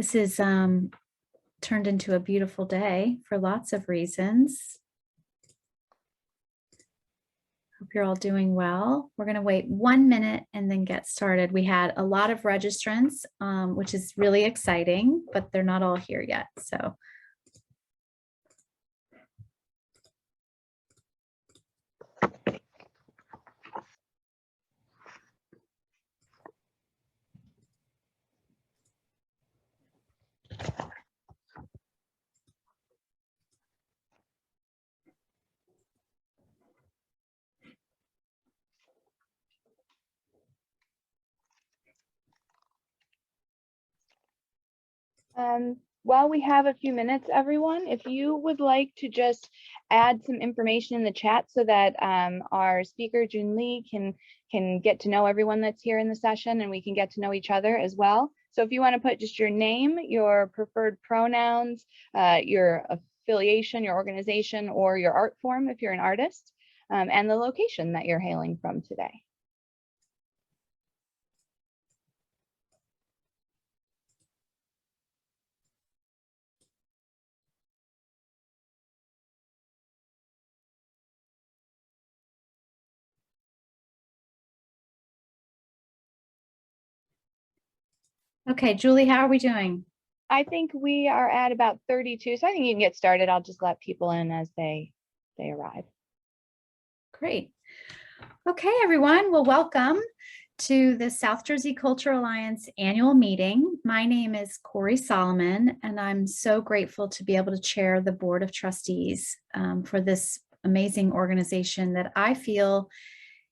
This is turned into a beautiful day for lots of reasons. Hope you're all doing well. We're going to wait 1 minute and then get started. We had a lot of registrants, which is really exciting, but they're not all here yet. So while we have a few minutes, everyone, if you would like to just add some information in the chat so that our speaker, Jun-Li, can get to know everyone that's here in the session and we can get to know each other as well. So if you want to put just your name, your preferred pronouns, your affiliation, your organization, or your art form if you're an artist, and the location that you're hailing from today. okay, Julie, how are we doing? I think we are at about 32, so I think you can get started. I'll just let people in as they arrive. Great. Okay, everyone. Well, welcome to the South Jersey Cultural Alliance annual meeting. My name is Corey Solomon, and I'm so grateful to be able to chair the Board of Trustees for this amazing organization that I feel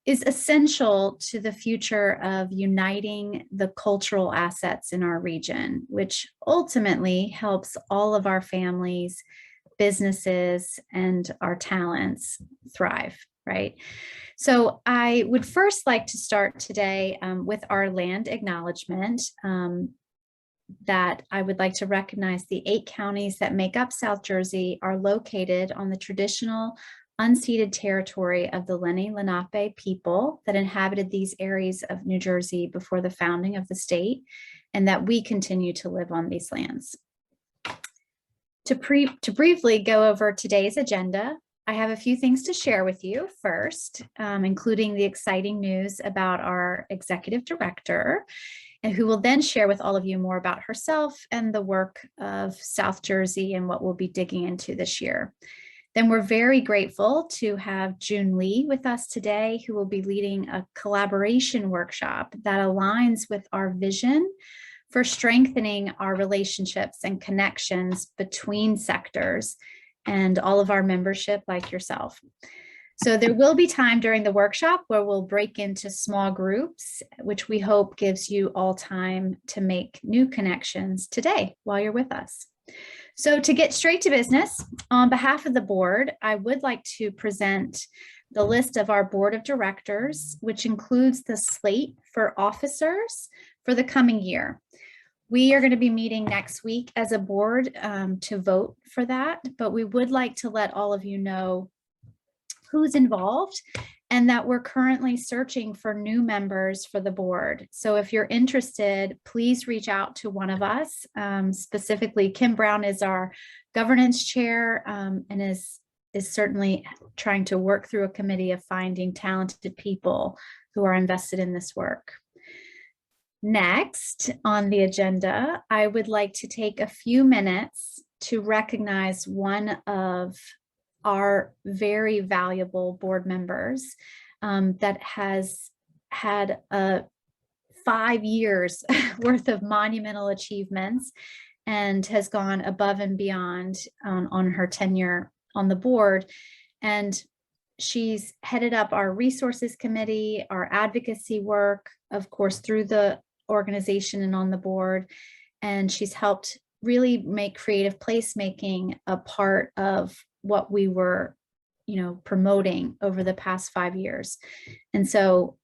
is essential to the future of uniting the cultural assets in our region, which ultimately helps all of our families, businesses, and our talents thrive, right? So I would first like to start today with our land acknowledgement that I would like to recognize the 8 counties that make up South Jersey are located on the traditional unceded territory of the Lenni Lenape people that inhabited these areas of New Jersey before the founding of the state, and that we continue to live on these lands. To briefly go over today's agenda, I have a few things to share with you first, including the exciting news about our executive director, and who will then share with all of you more about herself and the work of South Jersey and what we'll be digging into this year. Then we're very grateful to have Jun-Li with us today, who will be leading a collaboration workshop that aligns with our vision for strengthening our relationships and connections between sectors and all of our membership like yourself. So there will be time during the workshop where we'll break into small groups, which we hope gives you all time to make new connections today while you're with us. So to get straight to business, on behalf of the board, I would like to present the list of our board of directors, which includes the slate for officers for the coming year. We are going to be meeting next week as a board to vote for that, but we would like to let all of you know who's involved and that we're currently searching for new members for the board. So if you're interested, please reach out to one of us. Specifically, Kim Brown is our governance chair and is certainly trying to work through a committee of finding talented people who are invested in this work. Next on the agenda, I would like to take a few minutes to recognize one of our very valuable board members that has had 5 years worth of monumental achievements and has gone above and beyond on her tenure on the board. And she's headed up our resources committee, our advocacy work, of course, through the organization and on the board. And she's helped really make creative placemaking a part of what we were, promoting over the past 5 years. And so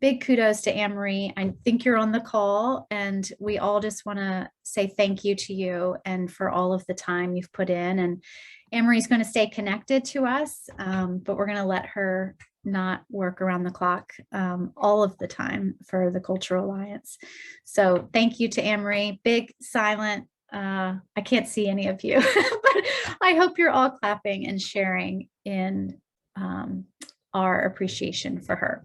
big kudos to Anne-Marie. I think you're on the call, and we all just want to say thank you to you and for all of the time you've put in. And Anne-Marie's going to stay connected to us, but we're going to let her not work around the clock all of the time for the Cultural Alliance. So thank you to Anne-Marie. Big silent. I can't see any of you, but I hope you're all clapping and sharing in our appreciation for her.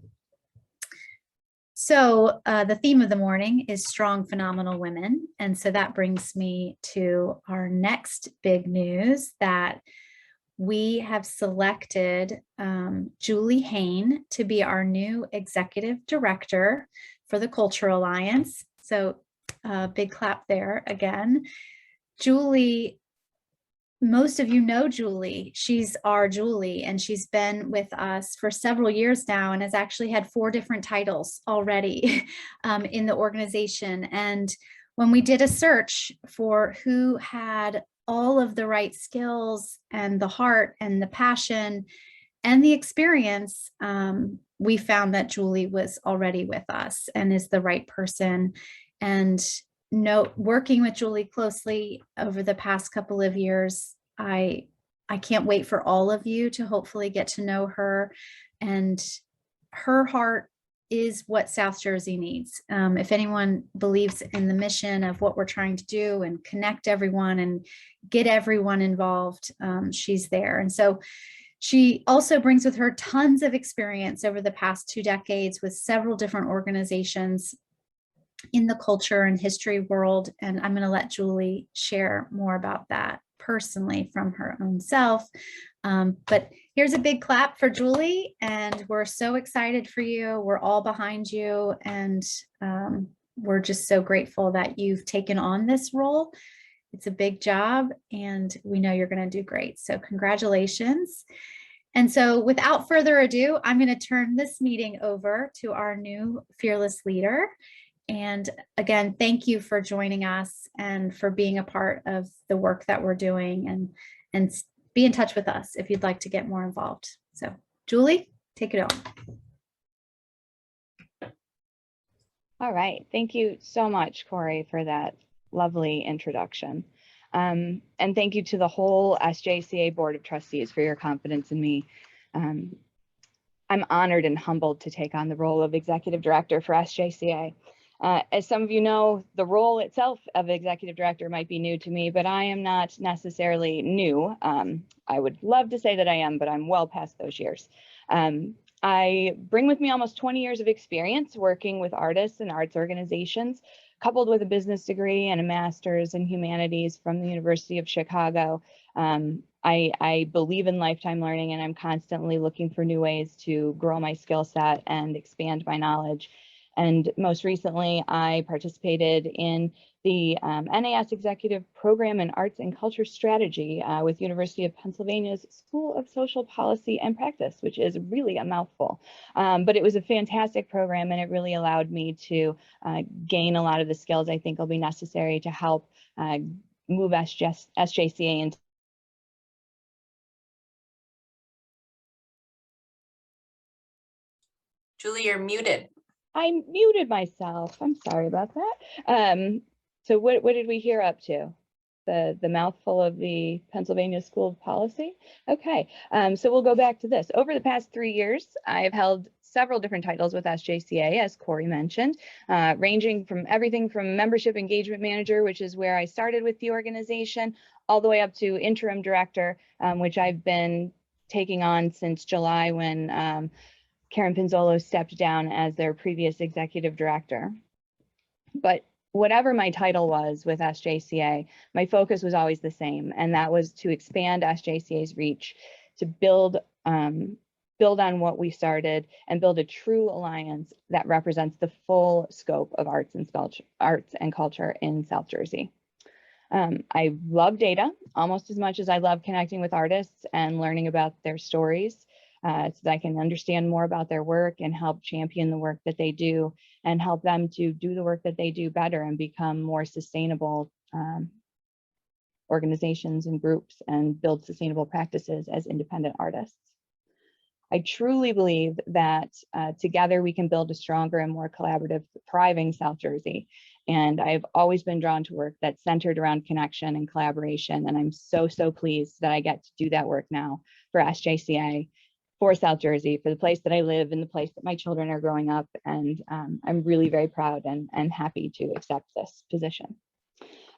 So the theme of the morning is strong, phenomenal women. And so that brings me to our next big news, that we have selected Jun-Li Wang to be our new executive director for the Cultural Alliance. So big clap there again. Jun-Li, most of you know Jun-Li. She's our Jun-Li, and she's been with us for several years now and has actually had 4 different titles already in the organization. And when we did a search for who had all of the right skills and the heart and the passion and the experience, we found that Jun-Li was already with us and is the right person. And working with Jun-Li closely over the past couple of years, I can't wait for all of you to hopefully get to know her. And her heart is what South Jersey needs. If anyone believes in the mission of what we're trying to do and connect everyone and get everyone involved, she's there. And so she also brings with her tons of experience over the past 2 decades with several different organizations in the culture and history world. And I'm going to let Jun-Li share more about that personally from her own self. But here's a big clap for Jun-Li, and we're so excited for you. We're all behind you, and we're just so grateful that you've taken on this role. It's a big job, and we know you're going to do great. So congratulations. And so without further ado, I'm going to turn this meeting over to our new fearless leader. And again, thank you for joining us and for being a part of the work that we're doing, and be in touch with us if you'd like to get more involved. So Jun-Li, take it on. All right. Thank you so much, Corey, for that lovely introduction. And thank you to the whole SJCA Board of Trustees for your confidence in me. I'm honored and humbled to take on the role of Executive Director for SJCA. As some of you know, the role itself of Executive Director might be new to me, but I am not necessarily new. I would love to say that I am, but I'm well past those years. I bring with me almost 20 years of experience working with artists and arts organizations, coupled with a business degree and a master's in humanities from the University of Chicago. I believe in lifetime learning, and I'm constantly looking for new ways to grow my skill set and expand my knowledge. And most recently, I participated in the NAS Executive Program in Arts and Culture Strategy with University of Pennsylvania's School of Social Policy and Practice, which is really a mouthful. But it was a fantastic program, and it really allowed me to gain a lot of the skills I think will be necessary to help move SJCA into. Julie, you're muted. I muted myself. I'm sorry about that. So what did we hear up to? The mouthful of the Pennsylvania School of Policy? Okay, so we'll go back to this. Over the past 3 years, I've held several different titles with SJCA, as Corey mentioned, ranging from everything from membership engagement manager, which is where I started with the organization, all the way up to interim director, which I've been taking on since July when Karen Pinzolo stepped down as their previous executive director. But whatever my title was with SJCA, my focus was always the same, and that was to expand SJCA's reach, to build on what we started and build a true alliance that represents the full scope of arts and culture in South Jersey. I love data almost as much as I love connecting with artists and learning about their stories. So that I can understand more about their work and help champion the work that they do and help them to do the work that they do better and become more sustainable organizations and groups and build sustainable practices as independent artists. I truly believe that together we can build a stronger and more collaborative, thriving South Jersey. And I've always been drawn to work that's centered around connection and collaboration. And I'm so pleased that I get to do that work now for SJCA. for South Jersey, for the place that I live and the place that my children are growing up. And I'm really very proud and happy to accept this position.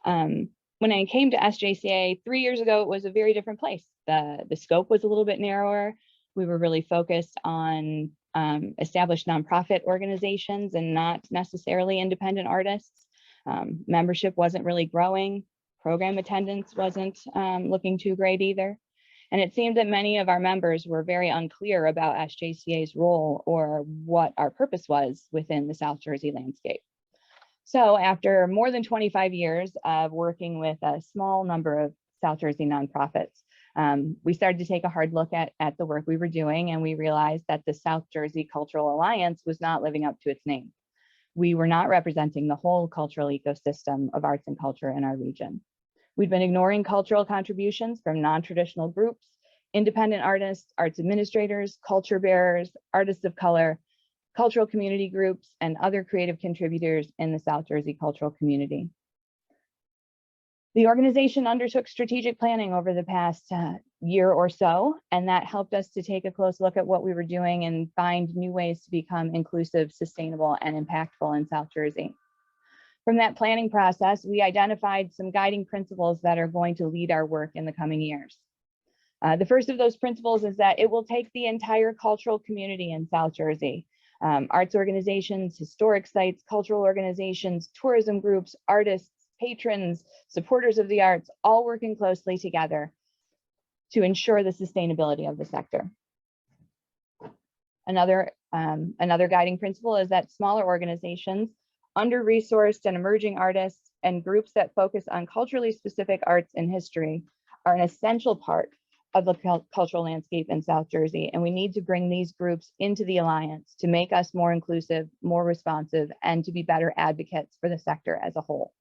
When I came to SJCA 3 years ago, it was a very different place. The scope was a little bit narrower. We were really focused on established nonprofit organizations and not necessarily independent artists. Membership wasn't really growing. Program attendance wasn't looking too great either. And it seemed that many of our members were very unclear about SJCA's role or what our purpose was within the South Jersey landscape. So after more than 25 years of working with a small number of South Jersey nonprofits, we started to take a hard look at the work we were doing, and we realized that the South Jersey Cultural Alliance was not living up to its name. We were not representing the whole cultural ecosystem of arts and culture in our region. We'd been ignoring cultural contributions from non-traditional groups, independent artists, arts administrators, culture bearers, artists of color, cultural community groups, and other creative contributors in the South Jersey cultural community. The organization undertook strategic planning over the past year or so, and that helped us to take a close look at what we were doing and find new ways to become inclusive, sustainable, and impactful in South Jersey. From that planning process, we identified some guiding principles that are going to lead our work in the coming years. The first of those principles is that it will take the entire cultural community in South Jersey, arts organizations, historic sites, cultural organizations, tourism groups, artists, patrons, supporters of the arts, all working closely together to ensure the sustainability of the sector. Another guiding principle is that smaller organizations, under-resourced and emerging artists, and groups that focus on culturally specific arts and history are an essential part of the cultural landscape in South Jersey, and we need to bring these groups into the Alliance to make us more inclusive, more responsive, and to be better advocates for the sector as a whole.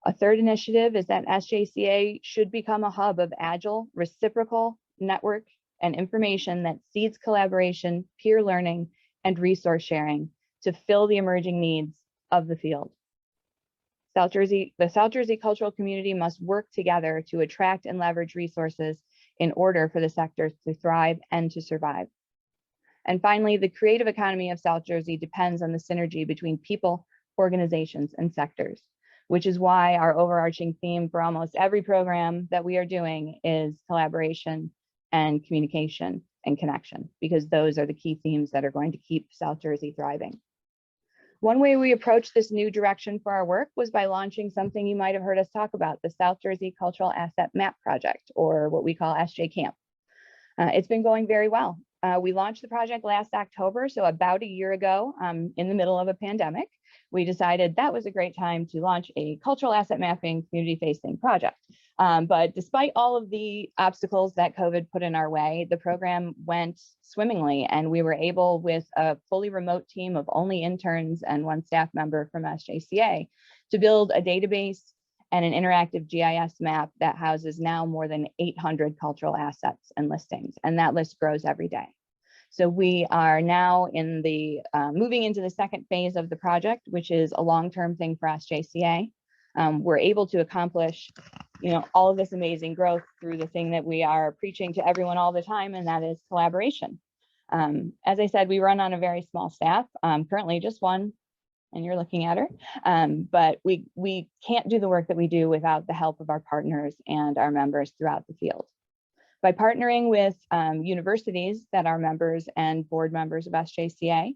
A third initiative is that SJCA should become a hub of agile, reciprocal network and information that seeds collaboration, peer learning, and resource sharing to fill the emerging needs of the field. The South Jersey cultural community must work together to attract and leverage resources in order for the sector to thrive and to survive. And finally, the creative economy of South Jersey depends on the synergy between people, organizations, and sectors, which is why our overarching theme for almost every program that we are doing is collaboration and communication and connection, because those are the key themes that are going to keep South Jersey thriving. One way we approached this new direction for our work was by launching something you might have heard us talk about, the South Jersey Cultural Asset Map Project, or what we call SJCAMP. It's been going very well. We launched the project last October, so about a year ago, in the middle of a pandemic. We decided that was a great time to launch a cultural asset mapping community-facing project. But despite all of the obstacles that COVID put in our way, the program went swimmingly, and we were able, with a fully remote team of only interns and one staff member from SJCA, to build a database and an interactive GIS map that houses now more than 800 cultural assets and listings, and that list grows every day. So we are now in the moving into the second phase of the project, which is a long-term thing for SJCA. We're able to accomplish, all of this amazing growth through the thing that we are preaching to everyone all the time, and that is collaboration. As I said, we run on a very small staff, currently just one, and you're looking at her. But we can't do the work that we do without the help of our partners and our members throughout the field. By partnering with universities that are members and board members of SJCA,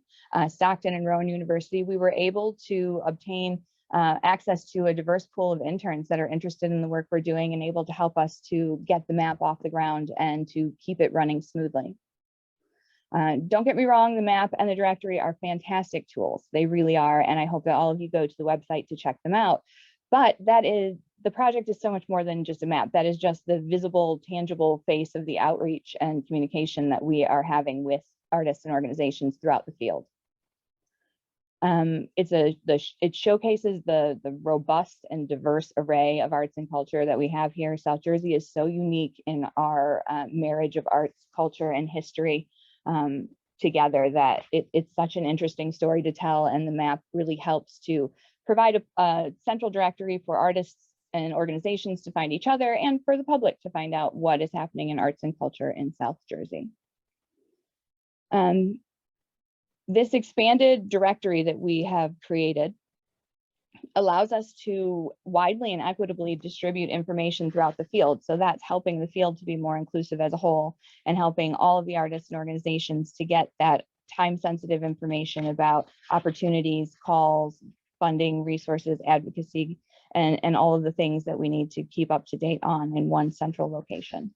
Stockton and Rowan University, we were able to obtain access to a diverse pool of interns that are interested in the work we're doing and able to help us to get the map off the ground and to keep it running smoothly. Don't get me wrong, the map and the directory are fantastic tools. They really are, and I hope that all of you go to the website to check them out. But the project is so much more than just a map. That is just the visible, tangible face of the outreach and communication that we are having with artists and organizations throughout the field. It showcases the robust and diverse array of arts and culture that we have here. South Jersey is so unique in our marriage of arts, culture, and history together that it's such an interesting story to tell, and the map really helps to provide a central directory for artists and organizations to find each other, and for the public to find out what is happening in arts and culture in South Jersey. This expanded directory that we have created allows us to widely and equitably distribute information throughout the field. So that's helping the field to be more inclusive as a whole and helping all of the artists and organizations to get that time-sensitive information about opportunities, calls, funding, resources, advocacy, and all of the things that we need to keep up to date on in one central location.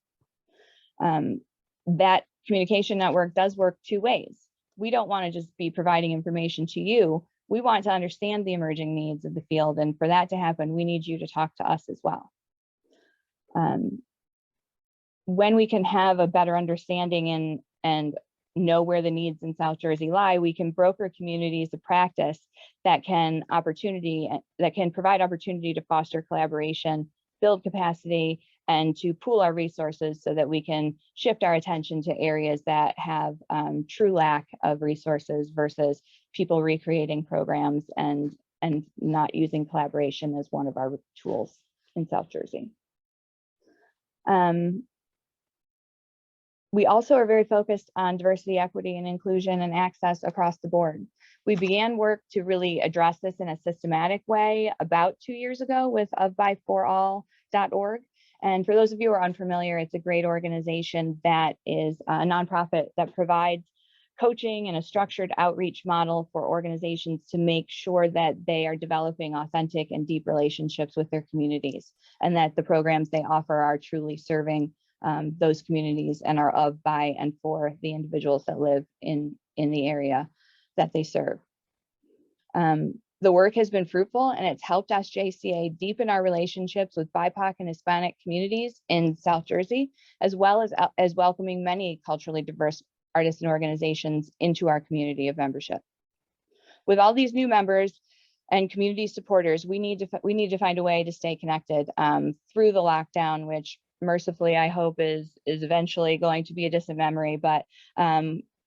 That communication network does work two ways. We don't want to just be providing information to you. We want to understand the emerging needs of the field. And for that to happen, we need you to talk to us as well. When we can have a better understanding and know where the needs in South Jersey lie, we can broker communities of practice that can provide opportunity to foster collaboration, build capacity, and to pool our resources so that we can shift our attention to areas that have true lack of resources versus people recreating programs and not using collaboration as one of our tools in South Jersey. We also are very focused on diversity, equity, and inclusion and access across the board. We began work to really address this in a systematic way about 2 years ago with ofbyforall.org. And for those of you who are unfamiliar, it's a great organization that is a nonprofit that provides coaching and a structured outreach model for organizations to make sure that they are developing authentic and deep relationships with their communities, and that the programs they offer are truly serving those communities and are of, by, and for the individuals that live in the area that they serve. The work has been fruitful, and it's helped SJCA deepen our relationships with BIPOC and Hispanic communities in South Jersey, as well as welcoming many culturally diverse artists and organizations into our community of membership. With all these new members and community supporters, we need to find a way to stay connected through the lockdown, which mercifully I hope is eventually going to be a distant memory. But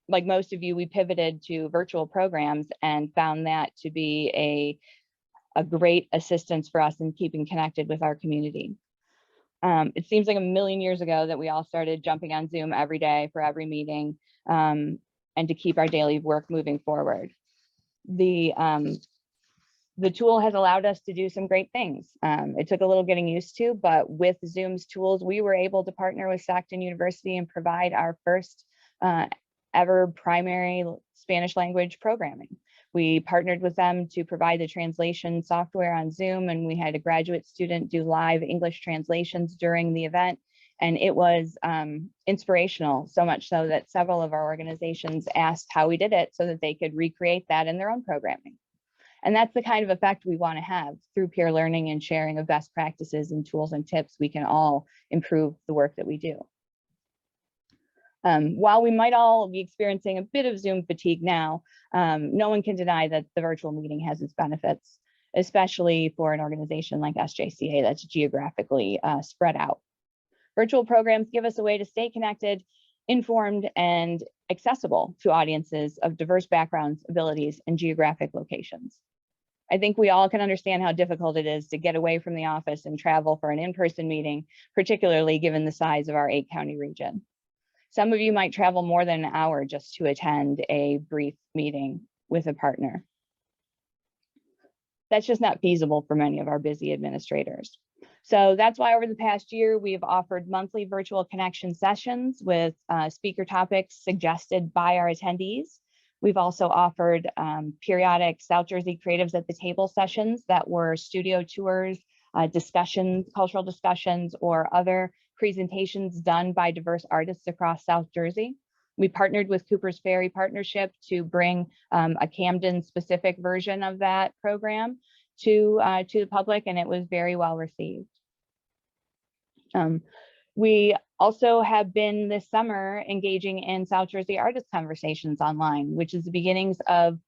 like most of you, we pivoted to virtual programs and found that to be a great assistance for us in keeping connected with our community. It seems like a million years ago that we all started jumping on Zoom every day for every meeting and to keep our daily work moving forward. The tool has allowed us to do some great things. It took a little getting used to, but with Zoom's tools, we were able to partner with Stockton University and provide our first ever primary Spanish language programming. We partnered with them to provide the translation software on Zoom, and we had a graduate student do live English translations during the event. And it was inspirational, so much so that several of our organizations asked how we did it so that they could recreate that in their own programming. And that's the kind of effect we want to have through peer learning and sharing of best practices and tools and tips. We can all improve the work that we do. While we might all be experiencing a bit of Zoom fatigue now, no one can deny that the virtual meeting has its benefits, especially for an organization like SJCA that's geographically spread out. Virtual programs give us a way to stay connected, informed, and accessible to audiences of diverse backgrounds, abilities, and geographic locations. I think we all can understand how difficult it is to get away from the office and travel for an in-person meeting, particularly given the size of our 8-county region. Some of you might travel more than an hour just to attend a brief meeting with a partner. That's just not feasible for many of our busy administrators. So that's why over the past year, we've offered monthly virtual connection sessions with speaker topics suggested by our attendees. We've also offered periodic South Jersey Creatives at the Table sessions that were studio tours, discussions, cultural discussions, or other presentations done by diverse artists across South Jersey. We partnered with Cooper's Ferry Partnership to bring a Camden specific version of that program to the public, and it was very well received. We also have been this summer engaging in South Jersey artist conversations online, which is the beginnings of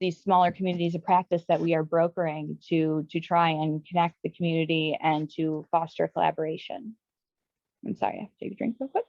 these smaller communities of practice that we are brokering to try and connect the community and to foster collaboration. I'm sorry, I have to take a drink real quick.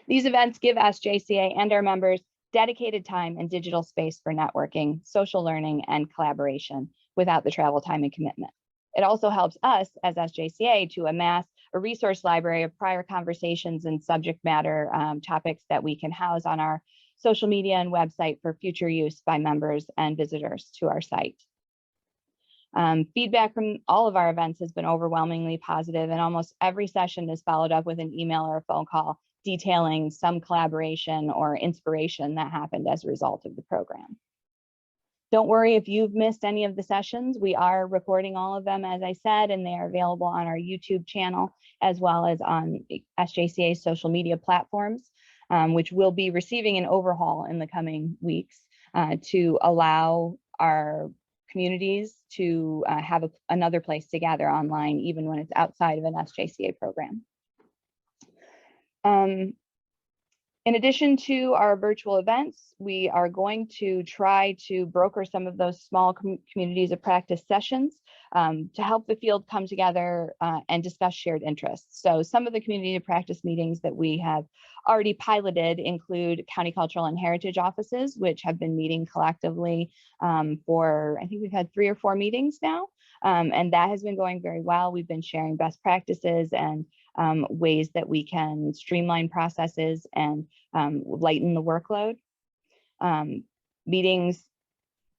These events give SJCA and our members dedicated time and digital space for networking, social learning, and collaboration without the travel time and commitment. It also helps us as SJCA to amass a resource library of prior conversations and subject matter topics that we can house on our social media and website for future use by members and visitors to our site. Feedback from all of our events has been overwhelmingly positive, and almost every session is followed up with an email or a phone call detailing some collaboration or inspiration that happened as a result of the program. Don't worry if you've missed any of the sessions. We are recording all of them, as I said, and they are available on our YouTube channel as well as on SJCA's social media platforms, which will be receiving an overhaul in the coming weeks to allow our communities to have another place to gather online, even when it's outside of an SJCA program. In addition to our virtual events, we are going to try to broker some of those small communities of practice sessions to help the field come together and discuss shared interests. So some of the community of practice meetings that we have already piloted include county cultural and heritage offices, which have been meeting collectively for, I think we've had 3 or 4 meetings now. And that has been going very well. We've been sharing best practices and ways that we can streamline processes and lighten the workload.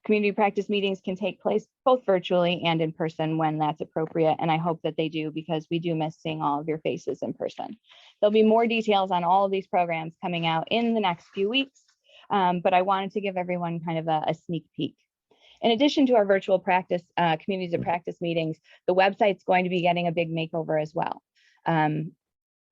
Community practice meetings can take place both virtually and in person when that's appropriate, and I hope that they do, because we do miss seeing all of your faces in person. There'll be more details on all of these programs coming out in the next few weeks, but I wanted to give everyone kind of a sneak peek. In addition to our virtual practice, communities of practice meetings, the website's going to be getting a big makeover as well.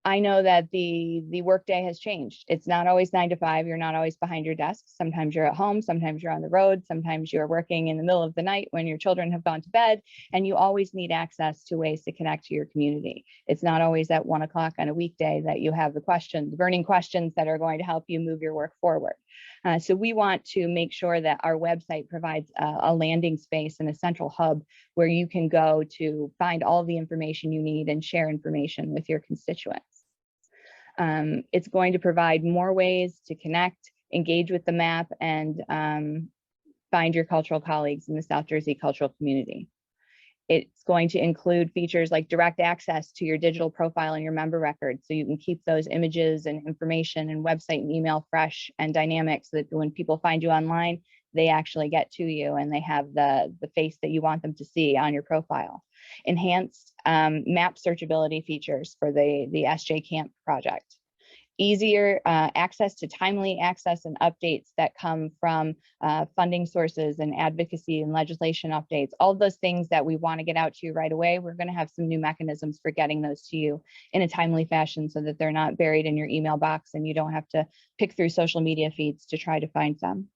I know that the workday has changed. It's not always 9 to 5. You're not always behind your desk. Sometimes you're at home, sometimes you're on the road, sometimes you're working in the middle of the night when your children have gone to bed, and you always need access to ways to connect to your community. It's not always at 1 o'clock on a weekday that you have the burning questions that are going to help you move your work forward. So we want to make sure that our website provides a landing space and a central hub where you can go to find all the information you need and share information with your constituents. It's going to provide more ways to connect, engage with the map, and find your cultural colleagues in the South Jersey cultural community. It's going to include features like direct access to your digital profile and your member records, so you can keep those images and information and website and email fresh and dynamic, so that when people find you online, they actually get to you and they have the face that you want them to see on your profile. Enhanced map searchability features for the SJ Camp project. Easier access to timely access and updates that come from funding sources and advocacy and legislation updates. All of those things that we want to get out to you right away, we're going to have some new mechanisms for getting those to you in a timely fashion, so that they're not buried in your email box and you don't have to pick through social media feeds to try to find them.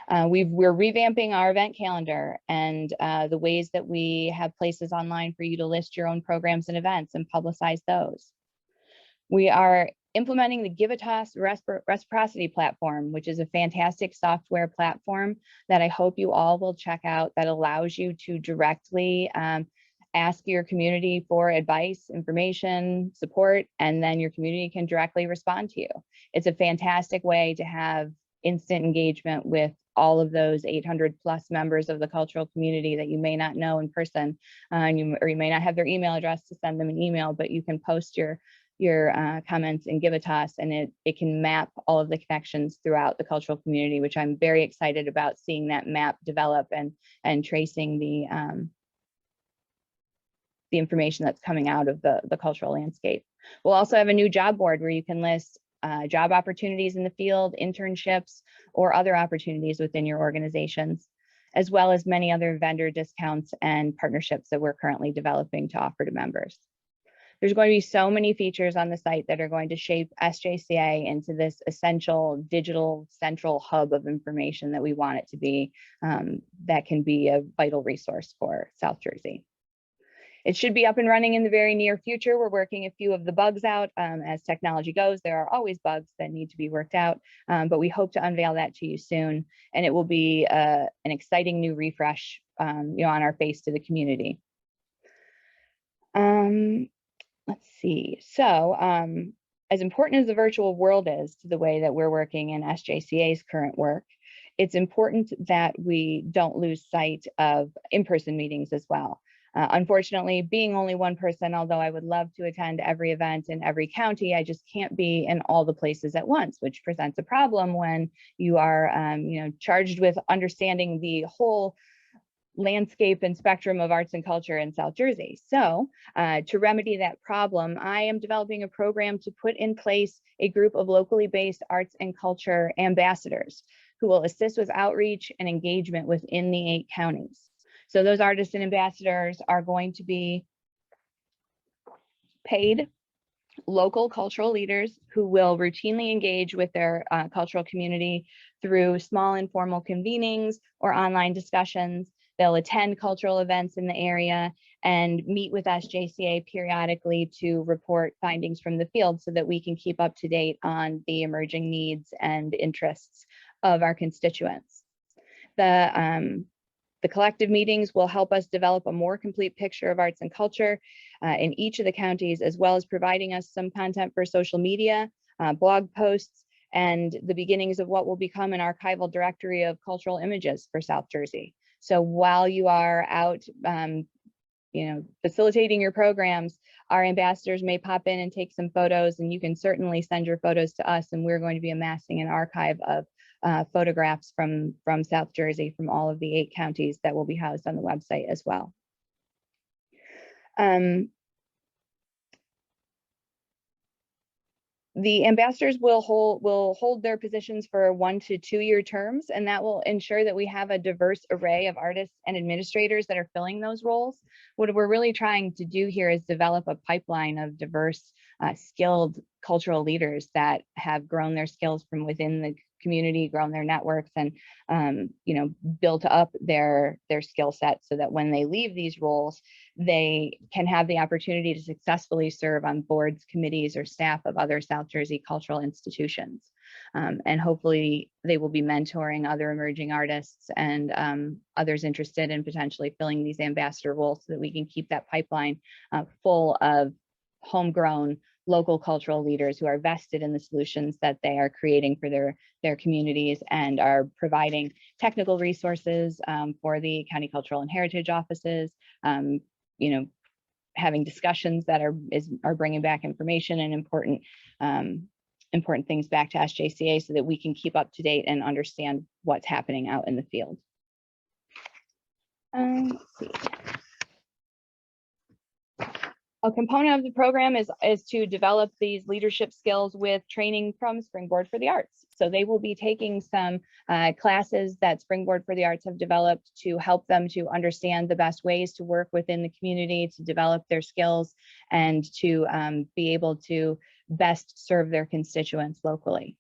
We're revamping our event calendar and the ways that we have places online for you to list your own programs and events and publicize those. We are implementing the Give a Toss reciprocity platform, which is a fantastic software platform that I hope you all will check out, that allows you to directly ask your community for advice, information, support, and then your community can directly respond to you. It's a fantastic way to have instant engagement with all of those 800+ members of the cultural community that you may not know in person, or you may not have their email address to send them an email, but you can post your comments and Give a Toss, and it can map all of the connections throughout the cultural community, which I'm very excited about seeing that map develop and tracing the information that's coming out of the cultural landscape. We'll also have a new job board where you can list job opportunities in the field, internships, or other opportunities within your organizations, as well as many other vendor discounts and partnerships that we're currently developing to offer to members. There's going to be so many features on the site that are going to shape SJCA into this essential digital central hub of information that we want it to be, that can be a vital resource for South Jersey. It should be up and running in the very near future. We're working a few of the bugs out. As technology goes, there are always bugs that need to be worked out, but we hope to unveil that to you soon. And it will be an exciting new refresh on our face to the community. Let's see. So as important as the virtual world is to the way that we're working in SJCA's current work, it's important that we don't lose sight of in-person meetings as well. Unfortunately, being only one person, although I would love to attend every event in every county, I just can't be in all the places at once, which presents a problem when you are charged with understanding the whole landscape and spectrum of arts and culture in South Jersey. So to remedy that problem, I am developing a program to put in place a group of locally based arts and culture ambassadors who will assist with outreach and engagement within the 8 counties. So those artists and ambassadors are going to be paid local cultural leaders who will routinely engage with their cultural community through small informal convenings or online discussions. They'll attend cultural events in the area and meet with SJCA periodically to report findings from the field so that we can keep up to date on the emerging needs and interests of our constituents. The collective meetings will help us develop a more complete picture of arts and culture in each of the counties, as well as providing us some content for social media, blog posts, and the beginnings of what will become an archival directory of cultural images for South Jersey. So while you are out facilitating your programs, our ambassadors may pop in and take some photos, and you can certainly send your photos to us, and we're going to be amassing an archive of photographs from South Jersey, from all of the 8 counties that will be housed on the website as well. The ambassadors will hold their positions for 1 to 2 year terms, and that will ensure that we have a diverse array of artists and administrators that are filling those roles. What we're really trying to do here is develop a pipeline of diverse, skilled cultural leaders that have grown their skills from within the community, grown their networks, and built up their skill set so that when they leave these roles, they can have the opportunity to successfully serve on boards, committees, or staff of other South Jersey cultural institutions. And hopefully they will be mentoring other emerging artists and others interested in potentially filling these ambassador roles so that we can keep that pipeline full of homegrown local cultural leaders who are vested in the solutions that they are creating for their communities and are providing technical resources for the county cultural and heritage offices, having discussions that are bringing back information and important things back to SJCA so that we can keep up to date and understand what's happening out in the field. Let's see. A component of the program is to develop these leadership skills with training from Springboard for the Arts. So they will be taking some classes that Springboard for the Arts have developed to help them to understand the best ways to work within the community, to develop their skills, and to be able to best serve their constituents locally.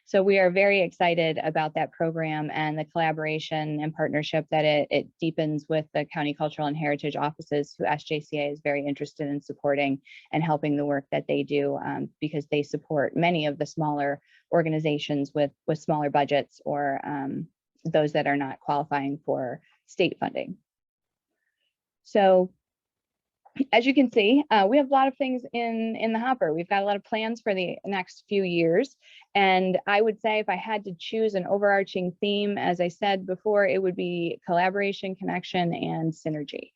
So we are very excited about that program and the collaboration and partnership that it deepens with the county cultural and heritage offices, who SJCA is very interested in supporting and helping the work that they do, because they support many of the smaller organizations with smaller budgets or those that are not qualifying for state funding. So as you can see, we have a lot of things in the hopper. We've got a lot of plans for the next few years. And I would say if I had to choose an overarching theme, as I said before, it would be collaboration, connection, and synergy.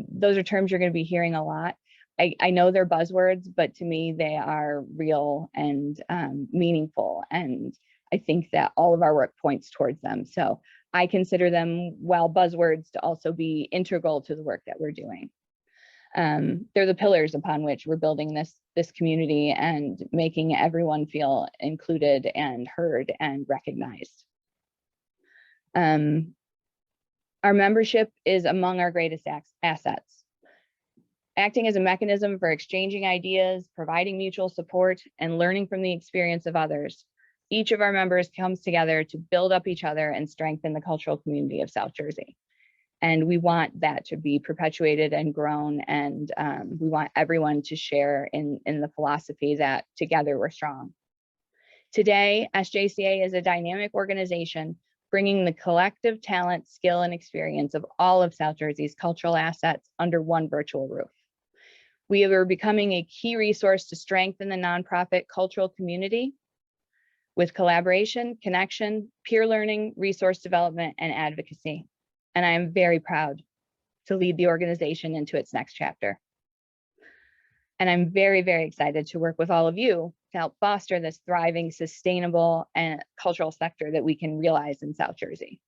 Those are terms you're going to be hearing a lot. I know they're buzzwords, but to me, they are real and meaningful. And I think that all of our work points towards them. So I consider them, while buzzwords, to also be integral to the work that we're doing. They're the pillars upon which we're building this community and making everyone feel included and heard and recognized. Our membership is among our greatest assets. Acting as a mechanism for exchanging ideas, providing mutual support, and learning from the experience of others, each of our members comes together to build up each other and strengthen the cultural community of South Jersey. And we want that to be perpetuated and grown, and we want everyone to share in the philosophy that together we're strong. Today, SJCA is a dynamic organization bringing the collective talent, skill, and experience of all of South Jersey's cultural assets under one virtual roof. We are becoming a key resource to strengthen the nonprofit cultural community with collaboration, connection, peer learning, resource development, and advocacy. And I am very proud to lead the organization into its next chapter. And I'm very, very excited to work with all of you to help foster this thriving, sustainable, and cultural sector that we can realize in South Jersey.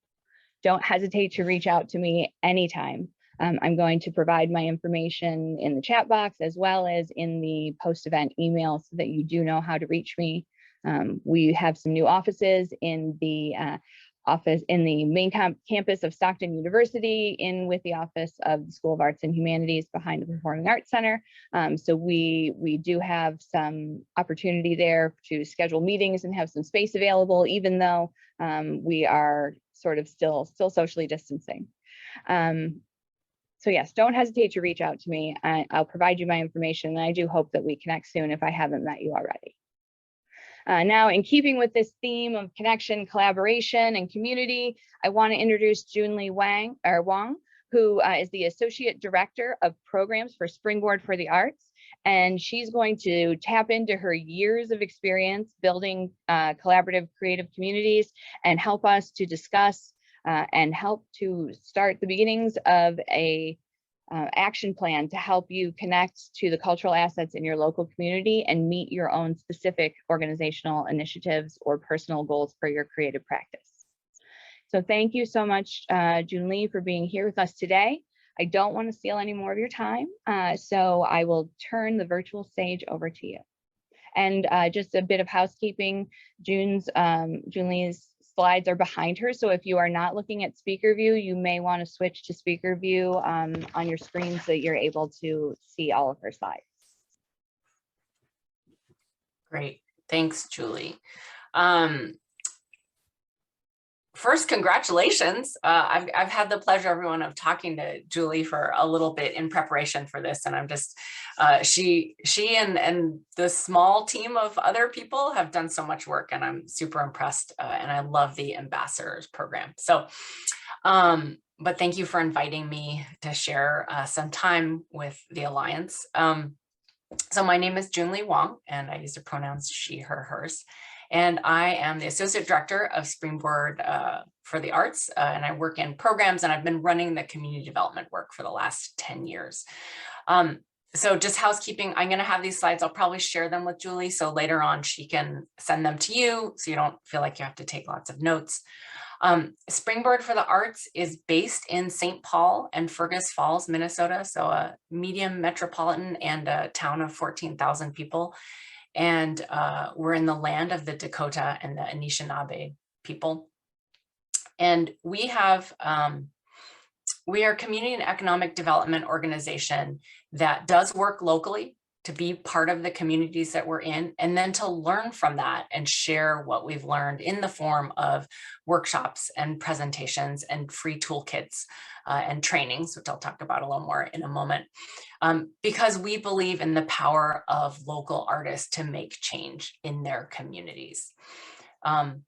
Don't hesitate to reach out to me anytime. I'm going to provide my information in the chat box as well as in the post-event email so that you do know how to reach me. We have some new offices in the main campus of Stockton University, with the office of the School of Arts and Humanities behind the Performing Arts Center. So we do have some opportunity there to schedule meetings and have some space available, even though we are sort of still socially distancing. So yes, don't hesitate to reach out to me. I'll provide you my information, and I do hope that we connect soon if I haven't met you already. Now, in keeping with this theme of connection, collaboration, and community, I want to introduce Jun-Li Wang, who is the Associate Director of Programs for Springboard for the Arts. And she's going to tap into her years of experience building collaborative creative communities and help us to discuss and help to start the beginnings of a action plan to help you connect to the cultural assets in your local community and meet your own specific organizational initiatives or personal goals for your creative practice. So thank you so much, Jun-Li, for being here with us today. I don't want to steal any more of your time, so I will turn the virtual stage over to you. And just a bit of housekeeping, Jun-Li's slides are behind her. So if you are not looking at speaker view, you may want to switch to speaker view on your screen so that you're able to see all of her slides. Great, thanks, Julie. First, congratulations. I've had the pleasure, everyone, of talking to Julie for a little bit in preparation for this, and I'm just, she and the small team of other people have done so much work, and I'm super impressed, and I love the ambassadors program. So, but thank you for inviting me to share some time with the Alliance. So my name is Jun-Li Wang, and I use the pronouns she, her, hers. And I am the Associate Director of Springboard for the Arts, and I work in programs, and I've been running the community development work for the last 10 years. So just housekeeping, I'm going to have these slides. I'll probably share them with Julie, so later on she can send them to you, so you don't feel like you have to take lots of notes. Springboard for the Arts is based in St. Paul and Fergus Falls, Minnesota, so a medium metropolitan and a town of 14,000 people. And we're in the land of the Dakota and the Anishinaabe people. And we are a community and economic development organization that does work locally to be part of the communities that we're in, and then to learn from that and share what we've learned in the form of workshops and presentations and free toolkits and trainings, which I'll talk about a little more in a moment, because we believe in the power of local artists to make change in their communities. And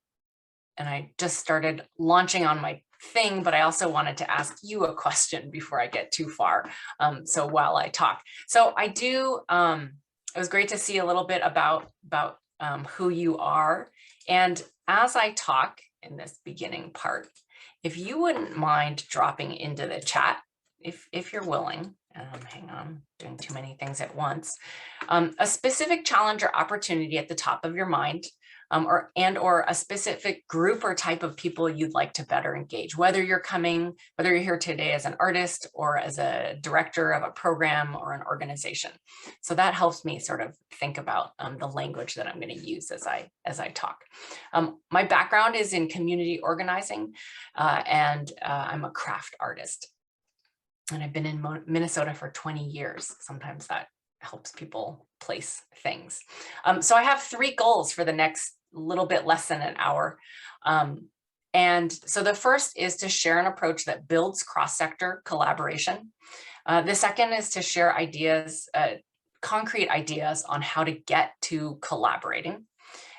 I just started launching on my thing, but I also wanted to ask you a question before I get too far. So while I talk, so I do, it was great to see a little bit about who you are. And as I talk in this beginning part, if you wouldn't mind dropping into the chat, if you're willing, hang on, doing too many things at once, a specific challenge or opportunity at the top of your mind, or a specific group or type of people you'd like to better engage, whether you're here today as an artist or as a director of a program or an organization. So that helps me sort of think about the language that I'm going to use as I talk. My background is in community organizing, and I'm a craft artist. And I've been in Minnesota for 20 years. Sometimes that helps people place things. So I have 3 goals for the next little bit less than an hour. And so the first is to share an approach that builds cross-sector collaboration. The second is to share ideas, concrete ideas on how to get to collaborating.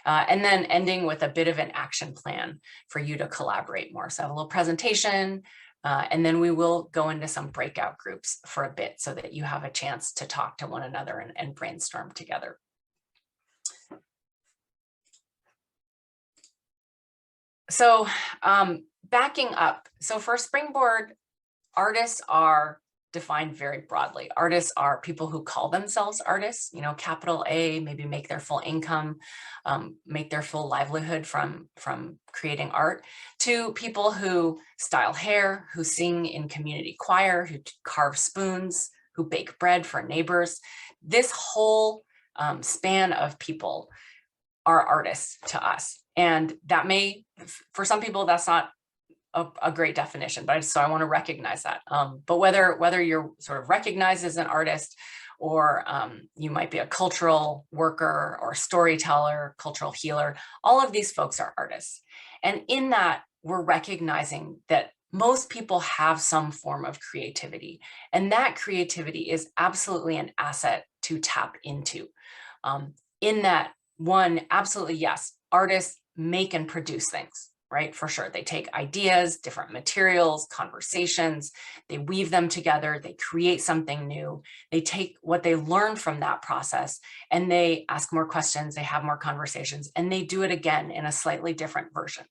And then ending with a bit of an action plan for you to collaborate more. So I have a little presentation, and then we will go into some breakout groups for a bit so that you have a chance to talk to one another and brainstorm together. So backing up, so for Springboard, artists are defined very broadly. Artists are people who call themselves artists, you know, capital A, maybe make their full income, make their full livelihood from creating art, to people who style hair, who sing in community choir, who carve spoons, who bake bread for neighbors. This whole span of people are artists to us. And that may, for some people, that's not a great definition, but so I want to recognize that. But whether you're sort of recognized as an artist, or you might be a cultural worker or storyteller, cultural healer, all of these folks are artists. And in that, we're recognizing that most people have some form of creativity, and that creativity is absolutely an asset to tap into. In that, one, absolutely, yes, artists make and produce things. Right, for sure. They take ideas, different materials, conversations, they weave them together, they create something new. They take what they learn from that process and they ask more questions, they have more conversations, and they do it again in a slightly different version.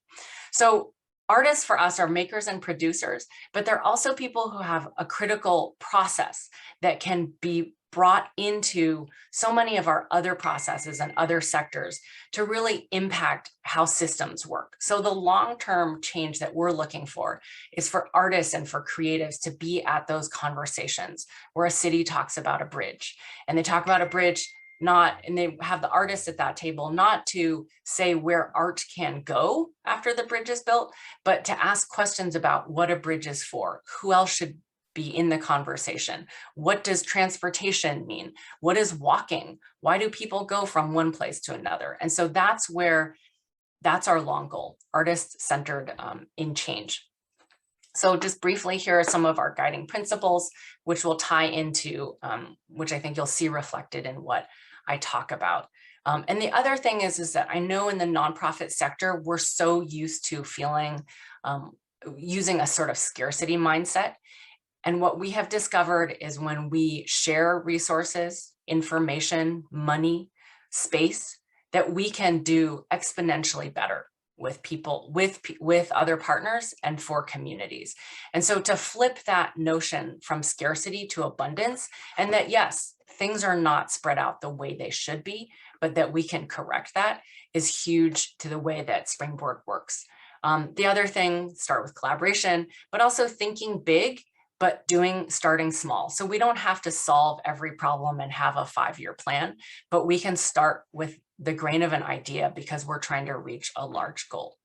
So artists for us are makers and producers, but they're also people who have a critical process that can be brought into so many of our other processes and other sectors to really impact how systems work. So the long-term change that we're looking for is for artists and for creatives to be at those conversations where a city talks about a bridge, and they talk about a bridge and they have the artists at that table, not to say where art can go after the bridge is built, but to ask questions about what a bridge is for, who else should be in the conversation. What does transportation mean? What is walking? Why do people go from one place to another? And so that's our long goal, artist-centered in change. So just briefly, here are some of our guiding principles, which will tie into, which I think you'll see reflected in what I talk about. And the other thing is that I know in the nonprofit sector, we're so used to feeling, using a sort of scarcity mindset. And what we have discovered is when we share resources, information, money, space, that we can do exponentially better with people, with other partners, and for communities. And so to flip that notion from scarcity to abundance, and that yes, things are not spread out the way they should be, but that we can correct that, is huge to the way that Springboard works. The other thing, start with collaboration, but also thinking big, but starting small. So we don't have to solve every problem and have a 5-year plan, but we can start with the grain of an idea because we're trying to reach a large goal.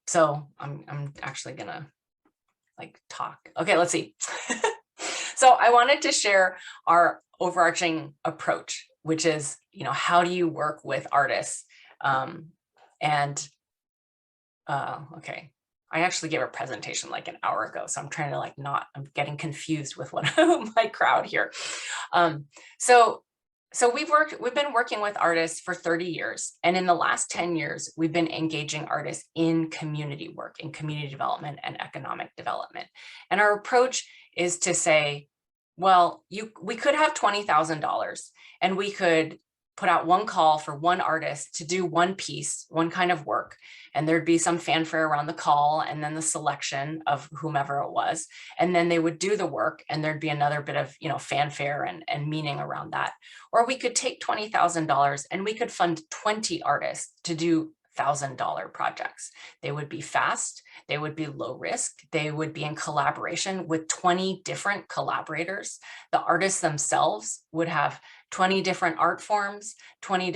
So I'm actually gonna talk. Okay, let's see. So I wanted to share our overarching approach, which is, how do you work with artists? Okay. I actually gave a presentation like an hour ago, so I'm trying to I'm getting confused with what my crowd here. So we've been working with artists for 30 years. And in the last 10 years, we've been engaging artists in community work, in community development and economic development. And our approach is to say, well, we could have $20,000 and we could put out one call for one artist to do one piece, one kind of work, and there'd be some fanfare around the call and then the selection of whomever it was, and then they would do the work and there'd be another bit of fanfare and meaning around that. Or we could take $20,000 and we could fund 20 artists to do $1,000 projects. They would be fast, they would be low risk, they would be in collaboration with 20 different collaborators. The artists themselves would have 20 different art forms, 20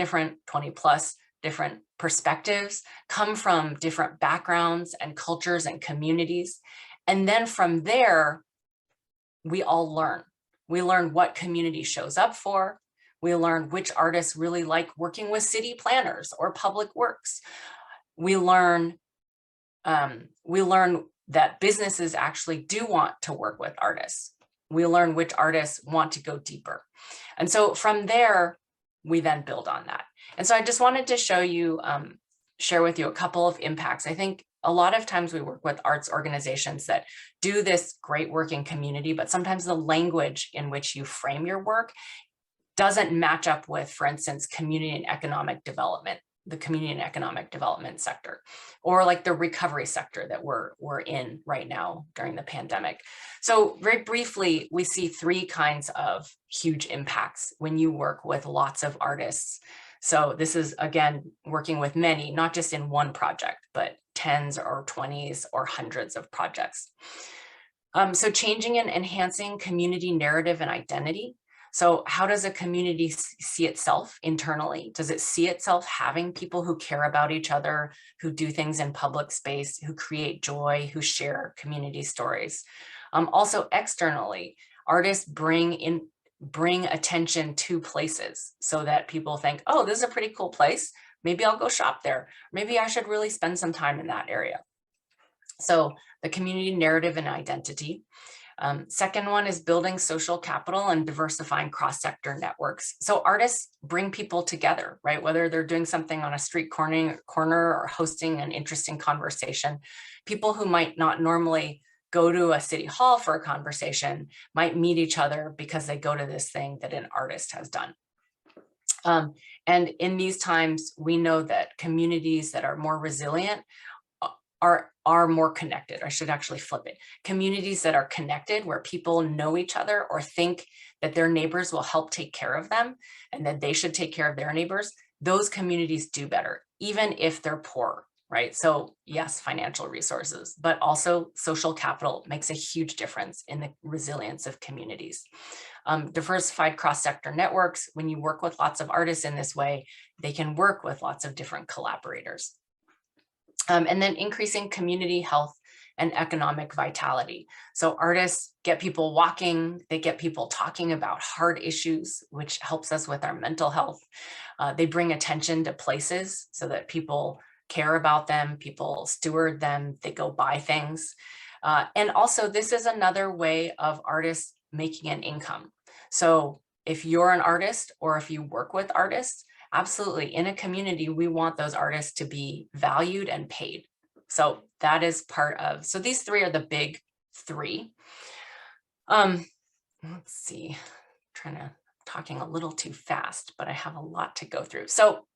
plus different perspectives, come from different backgrounds and cultures and communities. And then from there, we all learn. We learn what community shows up for. We learn which artists really like working with city planners or public works. We learn that businesses actually do want to work with artists. We learn which artists want to go deeper. And so from there, we then build on that. And so I just wanted to share with you a couple of impacts. I think a lot of times we work with arts organizations that do this great work in community, but sometimes the language in which you frame your work doesn't match up with, for instance, community and economic development the community and economic development sector, or like the recovery sector that we're in right now during the pandemic. So very briefly, we see three kinds of huge impacts when you work with lots of artists. So this is, again, working with many, not just in one project, but tens or 20s or hundreds of projects. So changing and enhancing community narrative and identity. So how does a community see itself internally? Does it see itself having people who care about each other, who do things in public space, who create joy, who share community stories? Also externally, artists bring attention to places so that people think, oh, this is a pretty cool place. Maybe I'll go shop there. Maybe I should really spend some time in that area. So the community narrative and identity. Second one is building social capital and diversifying cross-sector networks. So artists bring people together, right? Whether they're doing something on a street corner or hosting an interesting conversation, people who might not normally go to a city hall for a conversation might meet each other because they go to this thing that an artist has done. And in these times, we know that communities that are more resilient are more connected. I should actually flip it. Communities that are connected, where people know each other or think that their neighbors will help take care of them and that they should take care of their neighbors, those communities do better, even if they're poor, right? So yes, financial resources, but also social capital makes a huge difference in the resilience of communities. Diversified cross-sector networks, when you work with lots of artists in this way, they can work with lots of different collaborators. And then increasing community health and economic vitality. So artists get people walking, they get people talking about hard issues, which helps us with our mental health. They bring attention to places so that people care about them, people steward them, they go buy things. And also this is another way of artists making an income. So if you're an artist or if you work with artists, absolutely, in a community, we want those artists to be valued and paid. So that is part of, so these three are the big three. Let's see, talking a little too fast, but I have a lot to go through. So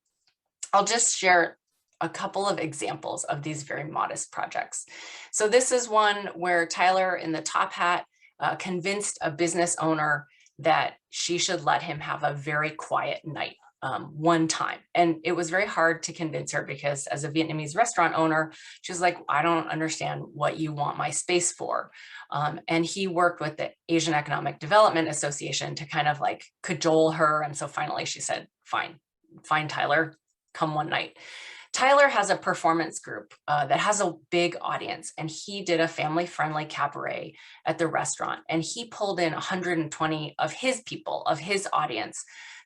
I'll just share a couple of examples of these very modest projects. So this is one where Tyler in the top hat convinced a business owner that she should let him have a very quiet night. One time. And it was very hard to convince her because as a Vietnamese restaurant owner, she was like, I don't understand what you want my space for. And he worked with the Asian Economic Development Association to kind of like cajole her. And so finally she said, fine, Tyler, come one night. Tyler has a performance group that has a big audience, and he did a family-friendly cabaret at the restaurant. And he pulled in 120 of his people, of his audience,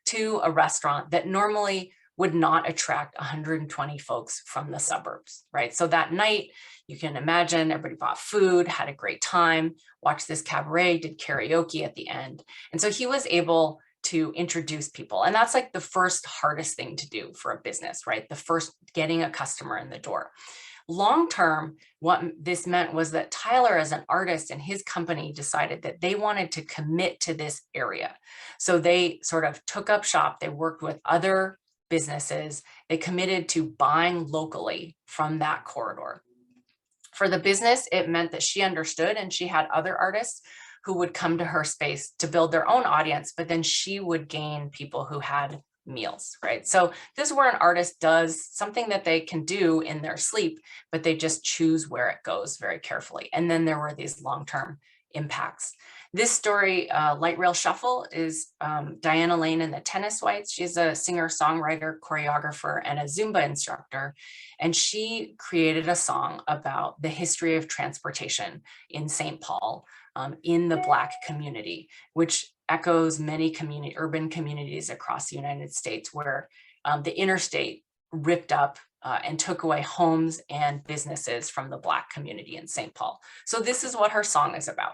to a restaurant that normally would not attract 120 folks from the suburbs, right? So that night, you can imagine everybody bought food, had a great time, watched this cabaret, did karaoke at the end. And so he was able to introduce people. And that's like the first hardest thing to do for a business, right? The first getting a customer in the door. Long term, what this meant was that Tyler, as an artist and his company, decided that they wanted to commit to this area. So they sort of took up shop. They worked with other businesses. They committed to buying locally from that corridor. For the business, it meant that she understood, and she had other artists who would come to her space to build their own audience, but then she would gain people who had meals, right? So this is where an artist does something that they can do in their sleep, but they just choose where it goes very carefully. And then there were these long-term impacts. This story, Light Rail Shuffle, is Diana Lane and the Tennis Whites. She's a singer, songwriter, choreographer, and a Zumba instructor. And she created a song about the history of transportation in St. Paul, in the Black community, which echoes many urban communities across the United States where the interstate ripped up and took away homes and businesses from the Black community in St. Paul. So this is what her song is about.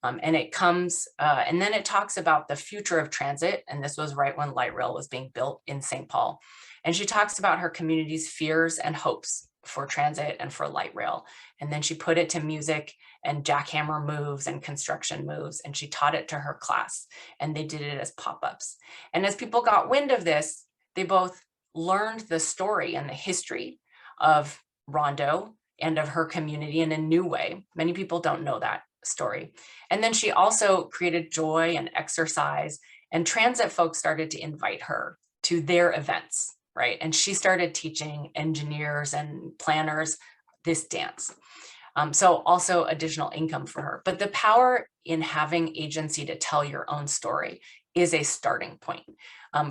And it comes, and then it talks about the future of transit. And this was right when light rail was being built in St. Paul. And she talks about her community's fears and hopes for transit and for light rail. And then she put it to music and jackhammer moves and construction moves. And she taught it to her class, and they did it as pop-ups. And as people got wind of this, they both learned the story and the history of Rondo and of her community in a new way. Many people don't know that story. And then she also created joy and exercise, and transit folks started to invite her to their events, right? And she started teaching engineers and planners this dance. So also additional income for her. But the power in having agency to tell your own story is a starting point.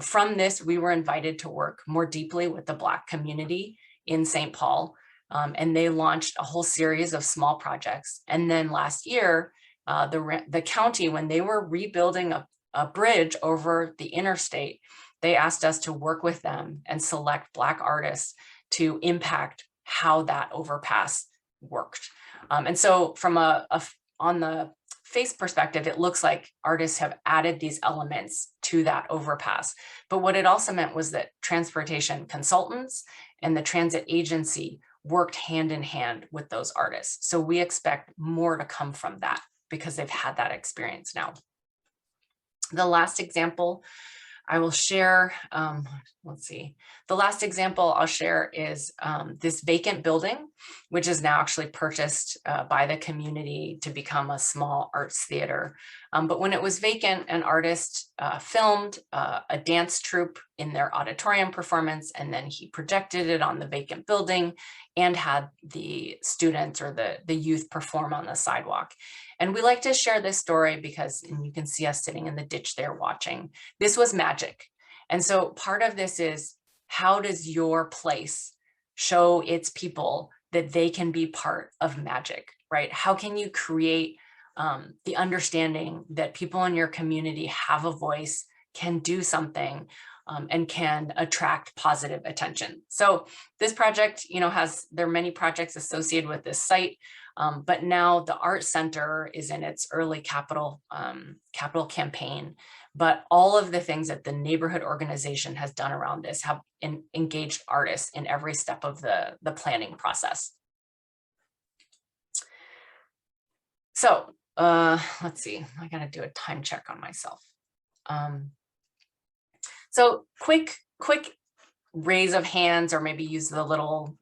From this, we were invited to work more deeply with the Black community in St. Paul, and they launched a whole series of small projects. And then last year, the county, when they were rebuilding a bridge over the interstate, they asked us to work with them and select Black artists to impact how that overpass worked. And so from on the face perspective, it looks like artists have added these elements to that overpass. But what it also meant was that transportation consultants and the transit agency worked hand in hand with those artists. So we expect more to come from that because they've had that experience now. The last example I will share, let's see. The last example I'll share is this vacant building, which is now actually purchased by the community to become a small arts theater. But when it was vacant, an artist filmed a dance troupe in their auditorium performance, and then he projected it on the vacant building and had the students or the youth perform on the sidewalk. And we like to share this story because, and you can see us sitting in the ditch there watching, this was magic. And so part of this is, how does your place show its people that they can be part of magic, right? How can you create the understanding that people in your community have a voice, can do something, and can attract positive attention? So this project, there are many projects associated with this site. But now the Art Center is in its early capital campaign, but all of the things that the neighborhood organization has done around this have engaged artists in every step of the planning process. So let's see, I gotta do a time check on myself. So quick raise of hands, or maybe use the little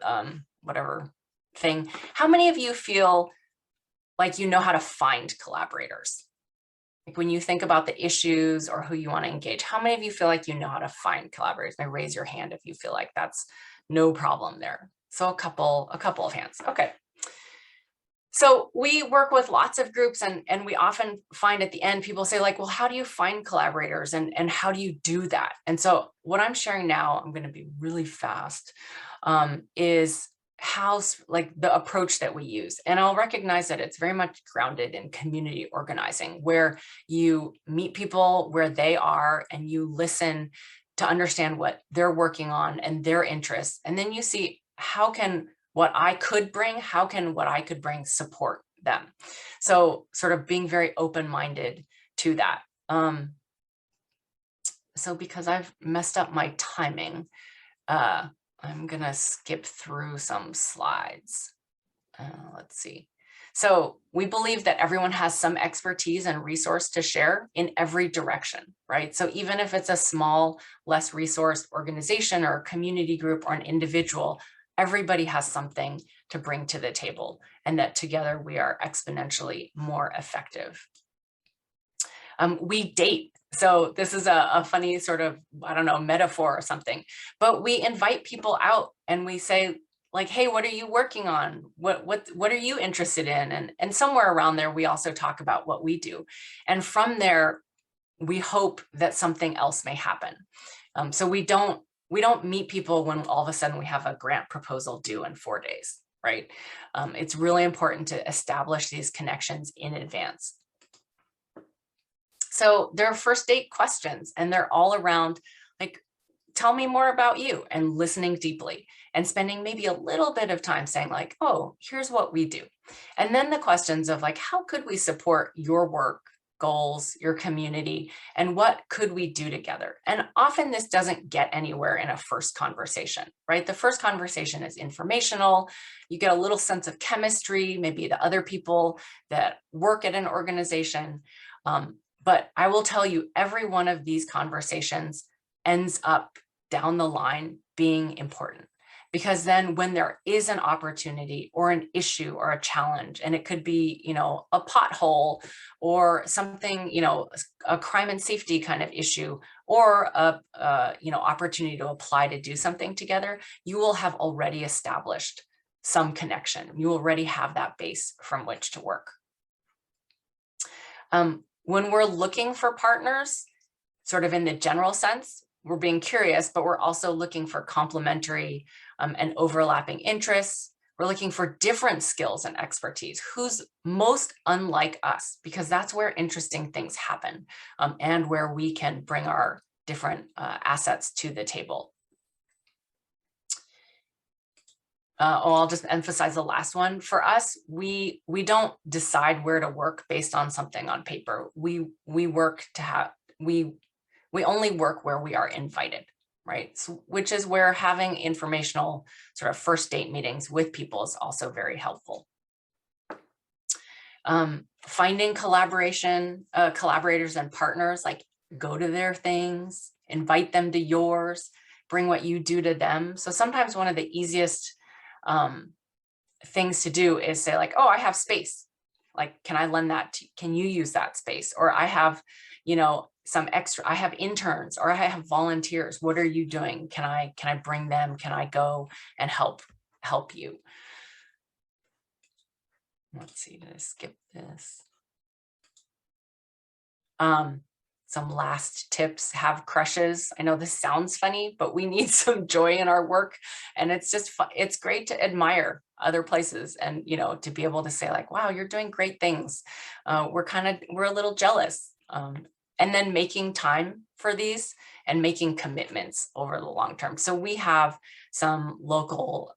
whatever thing. How many of you feel like you know how to find collaborators? Like when you think about the issues or who you want to engage, how many of you feel like you know how to find collaborators? Maybe raise your hand if you feel like that's no problem there. So a couple of hands. Okay. So we work with lots of groups, and we often find at the end people say like, well, how do you find collaborators and how do you do that? And so what I'm sharing now, I'm going to be really fast, is like the approach that we use. And I'll recognize that it's very much grounded in community organizing, where you meet people where they are and you listen to understand what they're working on and their interests. And then you see, how can what I could bring support them? So sort of being very open-minded to that. So because I've messed up my timing, I'm gonna skip through some slides. Let's see. So we believe that everyone has some expertise and resource to share in every direction, right? So even if it's a small, less resourced organization or a community group or an individual, everybody has something to bring to the table, and that together we are exponentially more effective. We date. So this is a funny sort of, I don't know, metaphor or something, but we invite people out and we say like, hey, what are you working on? What are you interested in? And somewhere around there, we also talk about what we do. And from there, we hope that something else may happen. So we don't meet people when all of a sudden we have a grant proposal due in 4 days, right? It's really important to establish these connections in advance. So there are first date questions, and they're all around like, tell me more about you, and listening deeply and spending maybe a little bit of time saying like, oh, here's what we do. And then the questions of like, how could we support your work, goals, your community, and what could we do together? And often this doesn't get anywhere in a first conversation, right? The first conversation is informational. You get a little sense of chemistry, maybe the other people that work at an organization. But I will tell you, every one of these conversations ends up down the line being important. Because then when there is an opportunity or an issue or a challenge, and it could be, you know, a pothole or something, you know, a crime and safety kind of issue, or a you know, opportunity to apply to do something together, you will have already established some connection. You already have that base from which to work. When we're looking for partners, sort of in the general sense, we're being curious, but we're also looking for complementary and overlapping interests. We're looking for different skills and expertise. Who's most unlike us? Because that's where interesting things happen, and where we can bring our different assets to the table. I'll just emphasize the last one. For us, we don't decide where to work based on something on paper. We work to have, we only work where we are invited, right? So, which is where having informational sort of first date meetings with people is also very helpful. Finding collaborators and partners, like go to their things, invite them to yours, bring what you do to them. So sometimes one of the easiest things to do is say like, oh, I have space. Like, can I lend that to, can you use that space? Or I have, you know, some extra, I have interns or I have volunteers. What are you doing? Can I bring them? Can I go and help you? Let's see, did I skip this? Some last tips: have crushes. I know this sounds funny, but we need some joy in our work. And it's just fun. It's great to admire other places and, you know, to be able to say like, wow, you're doing great things. We're a little jealous. And then making time for these and making commitments over the long term. So we have some local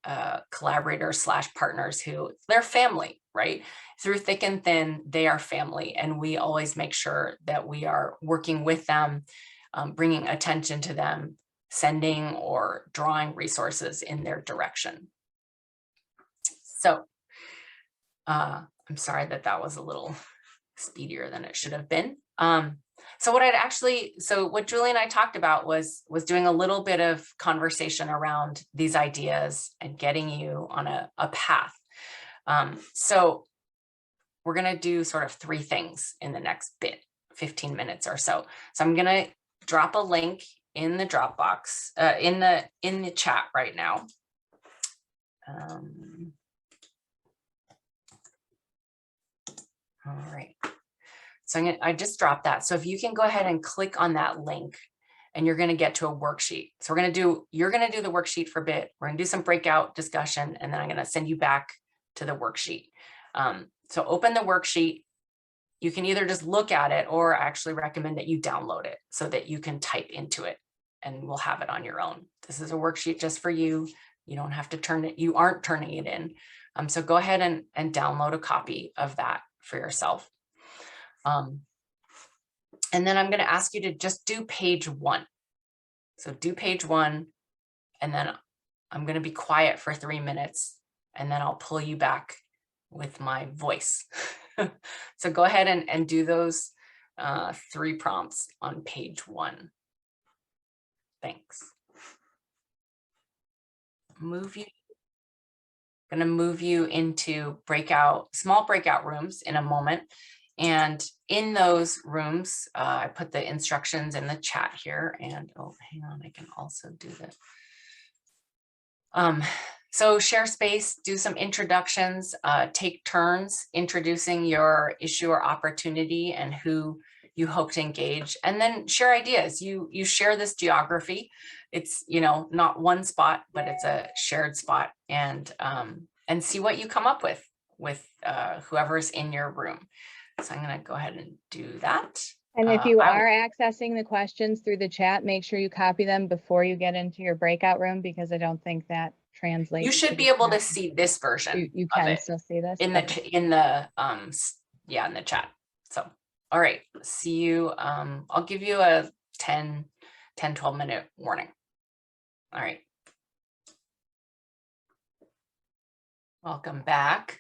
collaborators / partners who they're family, right? Through thick and thin, they are family. And we always make sure that we are working with them, bringing attention to them, sending or drawing resources in their direction. So I'm sorry that was a little speedier than it should have been. So what Julie and I talked about was doing a little bit of conversation around these ideas and getting you on a path. So we're going to do sort of 3 things in the next 15 minutes or so. So I'm going to drop a link in the Dropbox, in the chat right now. All right. So I just dropped that. So if you can go ahead and click on that link, and you're going to get to a worksheet. So you're going to do the worksheet for a bit. We're going to do some breakout discussion, and then I'm going to send you back to the worksheet. So open the worksheet. You can either just look at it, or I actually recommend that you download it so that you can type into it and we'll have it on your own. This is a worksheet just for you. You don't have to turn it, you aren't turning it in. So go ahead and download a copy of that for yourself. And then I'm going to ask you to just do page 1. So do page 1, and then I'm going to be quiet for 3 minutes, and then I'll pull you back with my voice. So go ahead and do those 3 prompts on page 1. Thanks. Going to move you into small breakout rooms in a moment. And in those rooms, I put the instructions in the chat here. And oh, hang on, I can also do this. So share space, do some introductions, take turns introducing your issue or opportunity and who you hope to engage, and then share ideas. You share this geography. It's, you know, not one spot, but it's a shared spot, and see what you come up with whoever's in your room. So I'm going to go ahead and do that. And if you are accessing the questions through the chat, make sure you copy them before you get into your breakout room, because I don't think that translates. You should be able to see this version. You can still see this in the chat. So, all right, see you. I'll give you a 10, 12 minute warning. All right. Welcome back.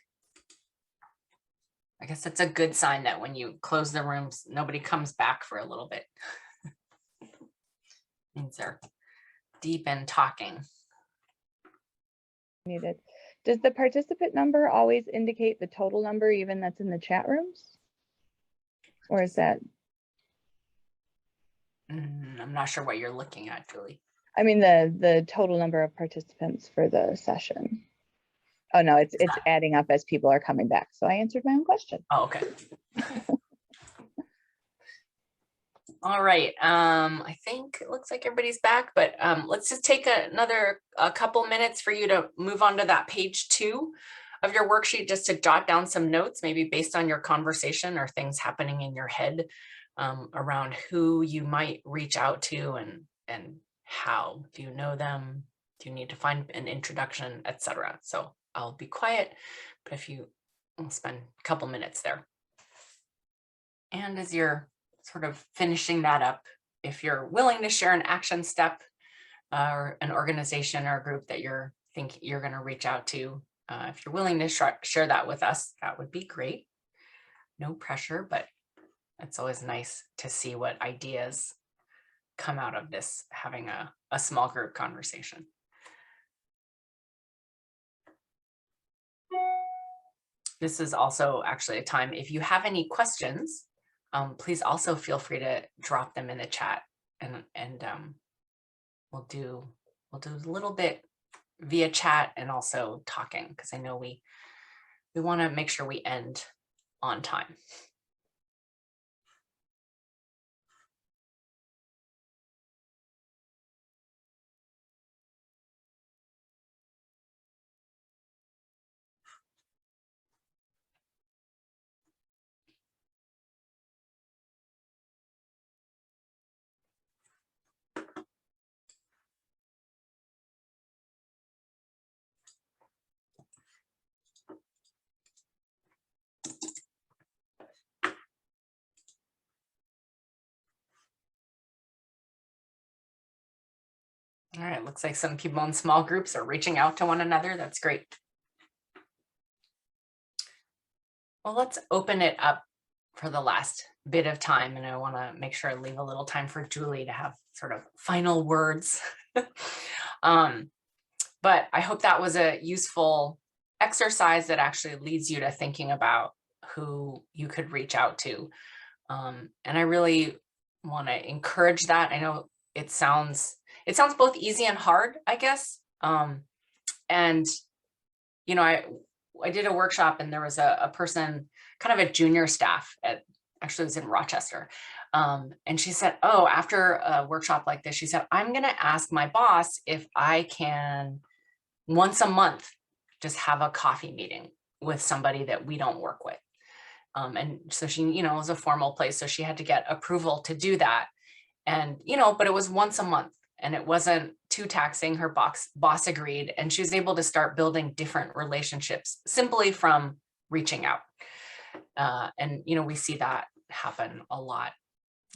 I guess it's a good sign that when you close the rooms, nobody comes back for a little bit. Means deepen talking. Muted. Does the participant number always indicate the total number even that's in the chat rooms? Or is that? I'm not sure what you're looking at, Julie. I mean, the total number of participants for the session. Oh no, it's adding up as people are coming back. So I answered my own question. Oh, okay. All right. I think it looks like everybody's back, but let's just take another couple minutes for you to move on to that page 2 of your worksheet, just to jot down some notes, maybe based on your conversation or things happening in your head around who you might reach out to and how. Do you know them? Do you need to find an introduction, etc.? So I'll be quiet, but if you will spend a couple minutes there. And as you're sort of finishing that up, if you're willing to share an action step or an organization or a group that you think you're going to reach out to, if you're willing to share that with us, that would be great. No pressure, but it's always nice to see what ideas come out of this, having a small group conversation. This is also actually a time, if you have any questions, please also feel free to drop them in the chat, and we'll do a little bit via chat and also talking, because I know we want to make sure we end on time. All right, looks like some people in small groups are reaching out to one another. That's great. Well, let's open it up for the last bit of time, and I want to make sure I leave a little time for Julie to have sort of final words. But I hope that was a useful exercise that actually leads you to thinking about who you could reach out to. And I really want to encourage that. I know it sounds both easy and hard, I guess. And, you know, I did a workshop, and there was a person, kind of a junior staff actually it was in Rochester. And she said, oh, after a workshop like this, she said, I'm going to ask my boss if I can once a month just have a coffee meeting with somebody that we don't work with. And so she, you know, it was a formal place, so she had to get approval to do that. And, you know, but it was once a month, and it wasn't too taxing. Her boss agreed, and she was able to start building different relationships simply from reaching out. And, you know, we see that happen a lot.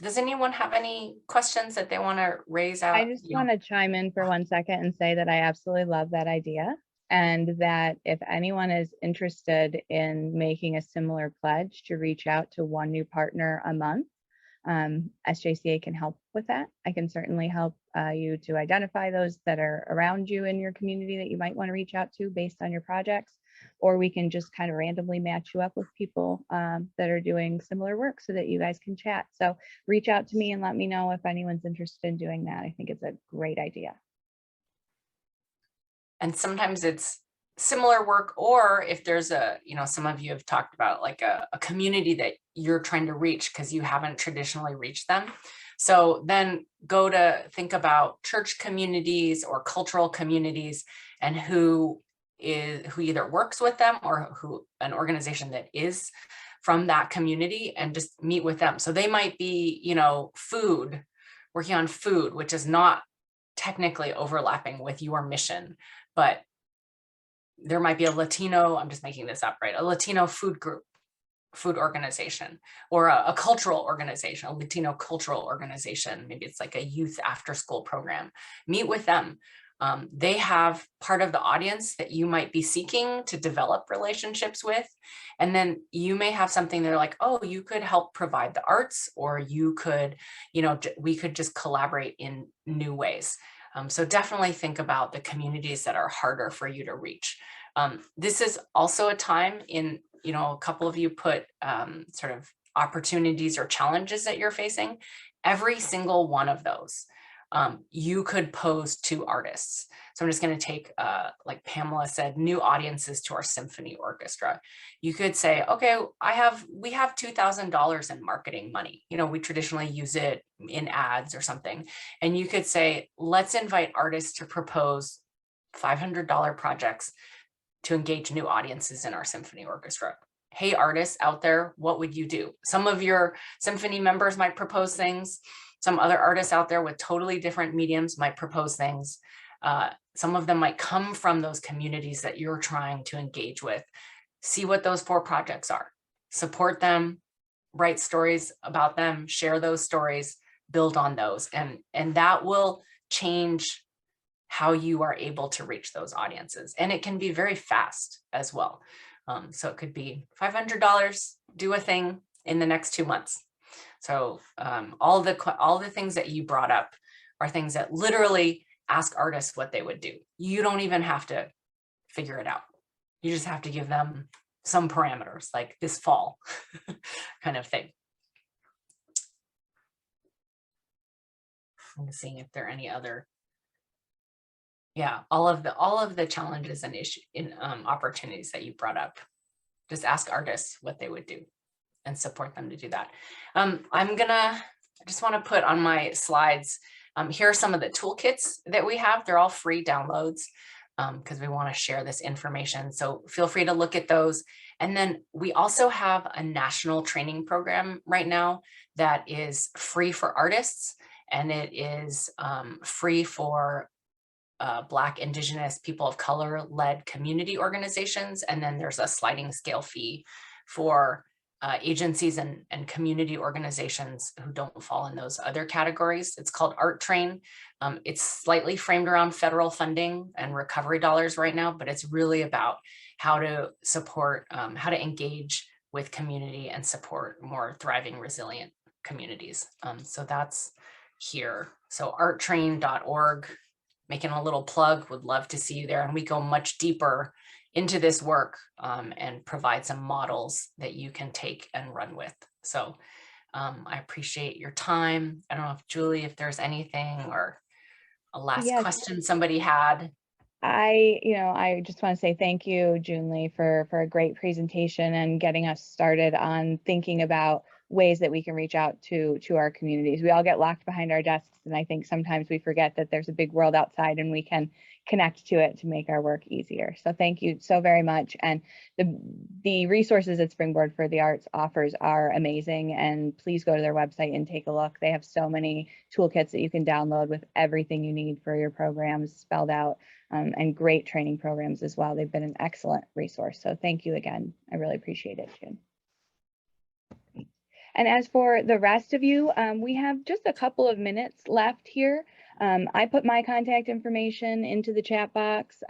Does anyone have any questions that they want to raise out? I just want to chime in for 1 second and say that I absolutely love that idea, and that if anyone is interested in making a similar pledge to reach out to one new partner a month, SJCA can help with that. I can certainly help you to identify those that are around you in your community that you might want to reach out to based on your projects, or we can just kind of randomly match you up with people that are doing similar work so that you guys can chat. So reach out to me and let me know if anyone's interested in doing that. I think it's a great idea. And sometimes it's similar work, or if there's you know, some of you have talked about like a community that you're trying to reach because you haven't traditionally reached them. So then go to think about church communities or cultural communities, and who either works with them or who an organization that is from that community, and just meet with them. So they might be, you know, working on food, which is not technically overlapping with your mission, but there might be a Latino, I'm just making this up, right? A Latino food organization, or a cultural organization, a Latino cultural organization. Maybe it's like a youth after school program. Meet with them. They have part of the audience that you might be seeking to develop relationships with. And then you may have something they're like, oh, you could help provide the arts, or you could, you know, we could just collaborate in new ways. So definitely think about the communities that are harder for you to reach. This is also a time in, a couple of you put sort of opportunities or challenges that you're facing. Every single one of those you could pose to artists. So I'm just going to take, like Pamela said, new audiences to our symphony orchestra. You could say, okay, we have $2,000 in marketing money. We traditionally use it in ads or something. And you could say, let's invite artists to propose $500 projects to engage new audiences in our symphony orchestra. Hey, artists out there, what would you do? Some of your symphony members might propose things. Some other artists out there with totally different mediums might propose things. Some of them might come from those communities that you're trying to engage with. See what those 4 projects are. Support them, write stories about them, share those stories, build on those. And that will change how you are able to reach those audiences. And it can be very fast as well. So it could be $500, do a thing in the next 2 months. So all the things that you brought up are things that literally ask artists what they would do. You don't even have to figure it out. You just have to give them some parameters, like this fall kind of thing. I'm seeing if there are any other. Yeah, all of the challenges and opportunities that you brought up. Just ask artists what they would do and support them to do that. I just want to put on my slides, here are some of the toolkits that we have. They're all free downloads because we want to share this information. So feel free to look at those. And then we also have a national training program right now that is free for artists, and it is free for Black, Indigenous, people of color led community organizations. And then there's a sliding scale fee for agencies and community organizations who don't fall in those other categories. It's called Art Train. It's slightly framed around federal funding and recovery dollars right now, but it's really about how to support, how to engage with community and support more thriving, resilient communities. So that's here. So arttrain.org. Making a little plug, would love to see you there. And we go much deeper into this work and provide some models that you can take and run with. So I appreciate your time. I don't know if Julie, if there's anything or a last question somebody had. I just want to say thank you, Jun-Li, for a great presentation and getting us started on thinking about ways that we can reach out to our communities. We all get locked behind our desks, and I think sometimes we forget that there's a big world outside and we can connect to it to make our work easier. So thank you so very much. And the resources that Springboard for the Arts offers are amazing, and please go to their website and take a look. They have so many toolkits that you can download with everything you need for your programs spelled out, and great training programs as well. They've been an excellent resource. So thank you again. I really appreciate it, June. And as for the rest of you, we have just a couple of minutes left here. I put my contact information into the chat box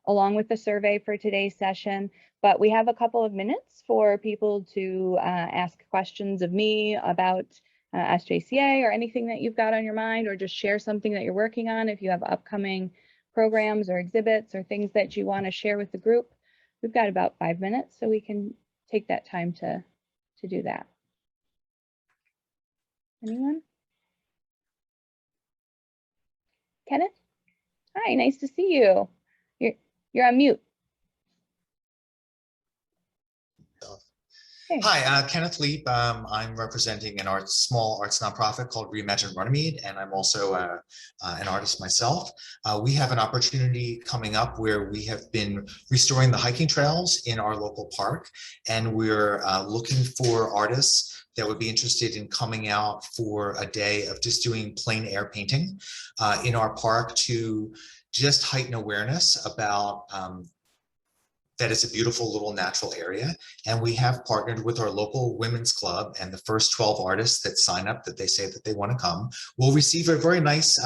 along with the survey for today's session, but we have a couple of minutes for people to ask questions of me about SJCA or anything that you've got on your mind, or just share something that you're working on. If you have upcoming programs or exhibits or things that you want to share with the group, we've got about 5 minutes, so we can take that time to do that. Anyone? Kenneth? Hi, nice to see you. You're on mute. Hey. Hi, Kenneth Leap. I'm representing an small arts nonprofit called Reimagine Runnymede, and I'm also an artist myself. We have an opportunity coming up where we have been restoring the hiking trails in our local park, and we're looking for artists that would be interested in coming out for a day of just doing plein air painting in our park to just heighten awareness about that it's a beautiful little natural area. And we have partnered with our local women's club, and the first 12 artists that sign up, that they say that they want to come, will receive a very nice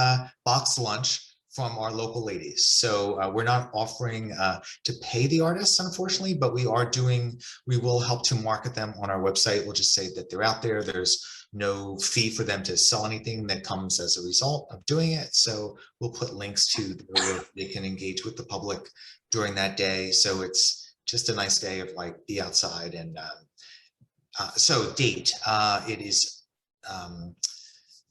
box lunch from our local ladies. So we're not offering to pay the artists, unfortunately, but we will help to market them on our website. We'll just say that they're out there. There's no fee for them to sell anything that comes as a result of doing it. So we'll put links to where they can engage with the public during that day. So it's just a nice day of like be outside. And so date, it is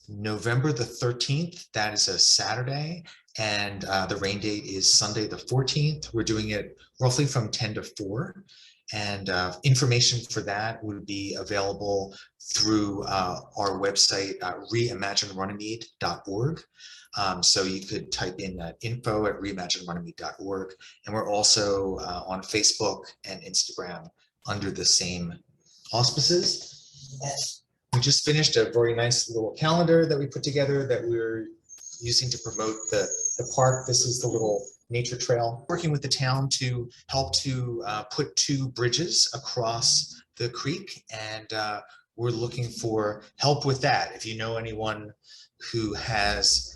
November the 13th. That is a Saturday. And the rain date is Sunday the 14th. We're doing it roughly from 10 to 4. And information for that would be available through our website, reimaginerunnymede.org. So you could type in info@reimaginerunnymede.org. And we're also on Facebook and Instagram under the same auspices. We just finished a very nice little calendar that we put together that we're using to promote the park. This is the little nature trail. Working with the town to help to put 2 bridges across the creek, and we're looking for help with that. If you know anyone who has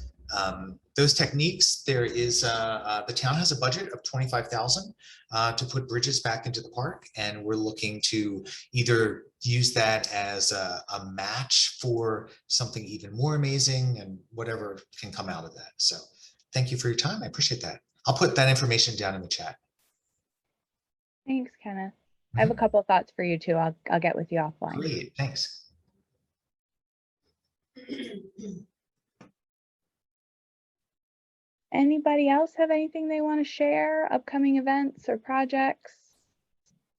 those techniques, there is the town has a budget of $25,000 to put bridges back into the park, and we're looking to either use that as a match for something even more amazing and whatever can come out of that. So thank you for your time. I appreciate that. I'll put that information down in the chat. Thanks, Kenneth. I have a couple of thoughts for you too. I'll get with you offline. Great, thanks. Anybody else have anything they want to share? Upcoming events or projects?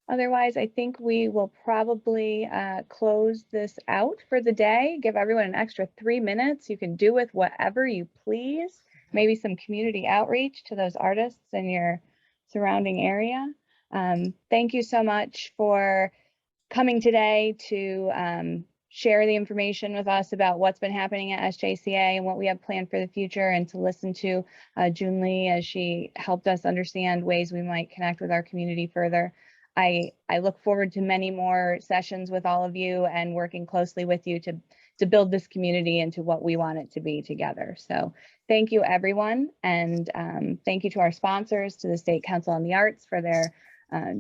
Otherwise, I think we will probably close this out for the day. Give everyone an extra 3 minutes. You can do with whatever you please. Maybe some community outreach to those artists in your surrounding area. Thank you so much for coming today to share the information with us about what's been happening at SJCA and what we have planned for the future, and to listen to Jun-Li as she helped us understand ways we might connect with our community further. I look forward to many more sessions with all of you and working closely with you to build this community into what we want it to be together. So thank you, everyone. And thank you to our sponsors, to the State Council on the Arts for their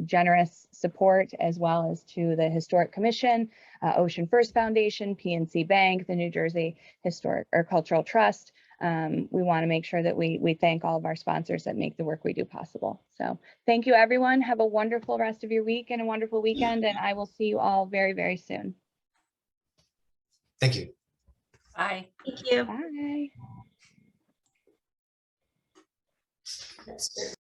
generous support, as well as to the Historic Commission, Ocean First Foundation, PNC Bank, the New Jersey Historic or Cultural Trust. We want to make sure that we thank all of our sponsors that make the work we do possible. So thank you, everyone. Have a wonderful rest of your week and a wonderful weekend, and I will see you all very, very soon. Thank you. Bye. Thank you. Bye. That's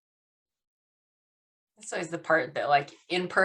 always the part that like in person.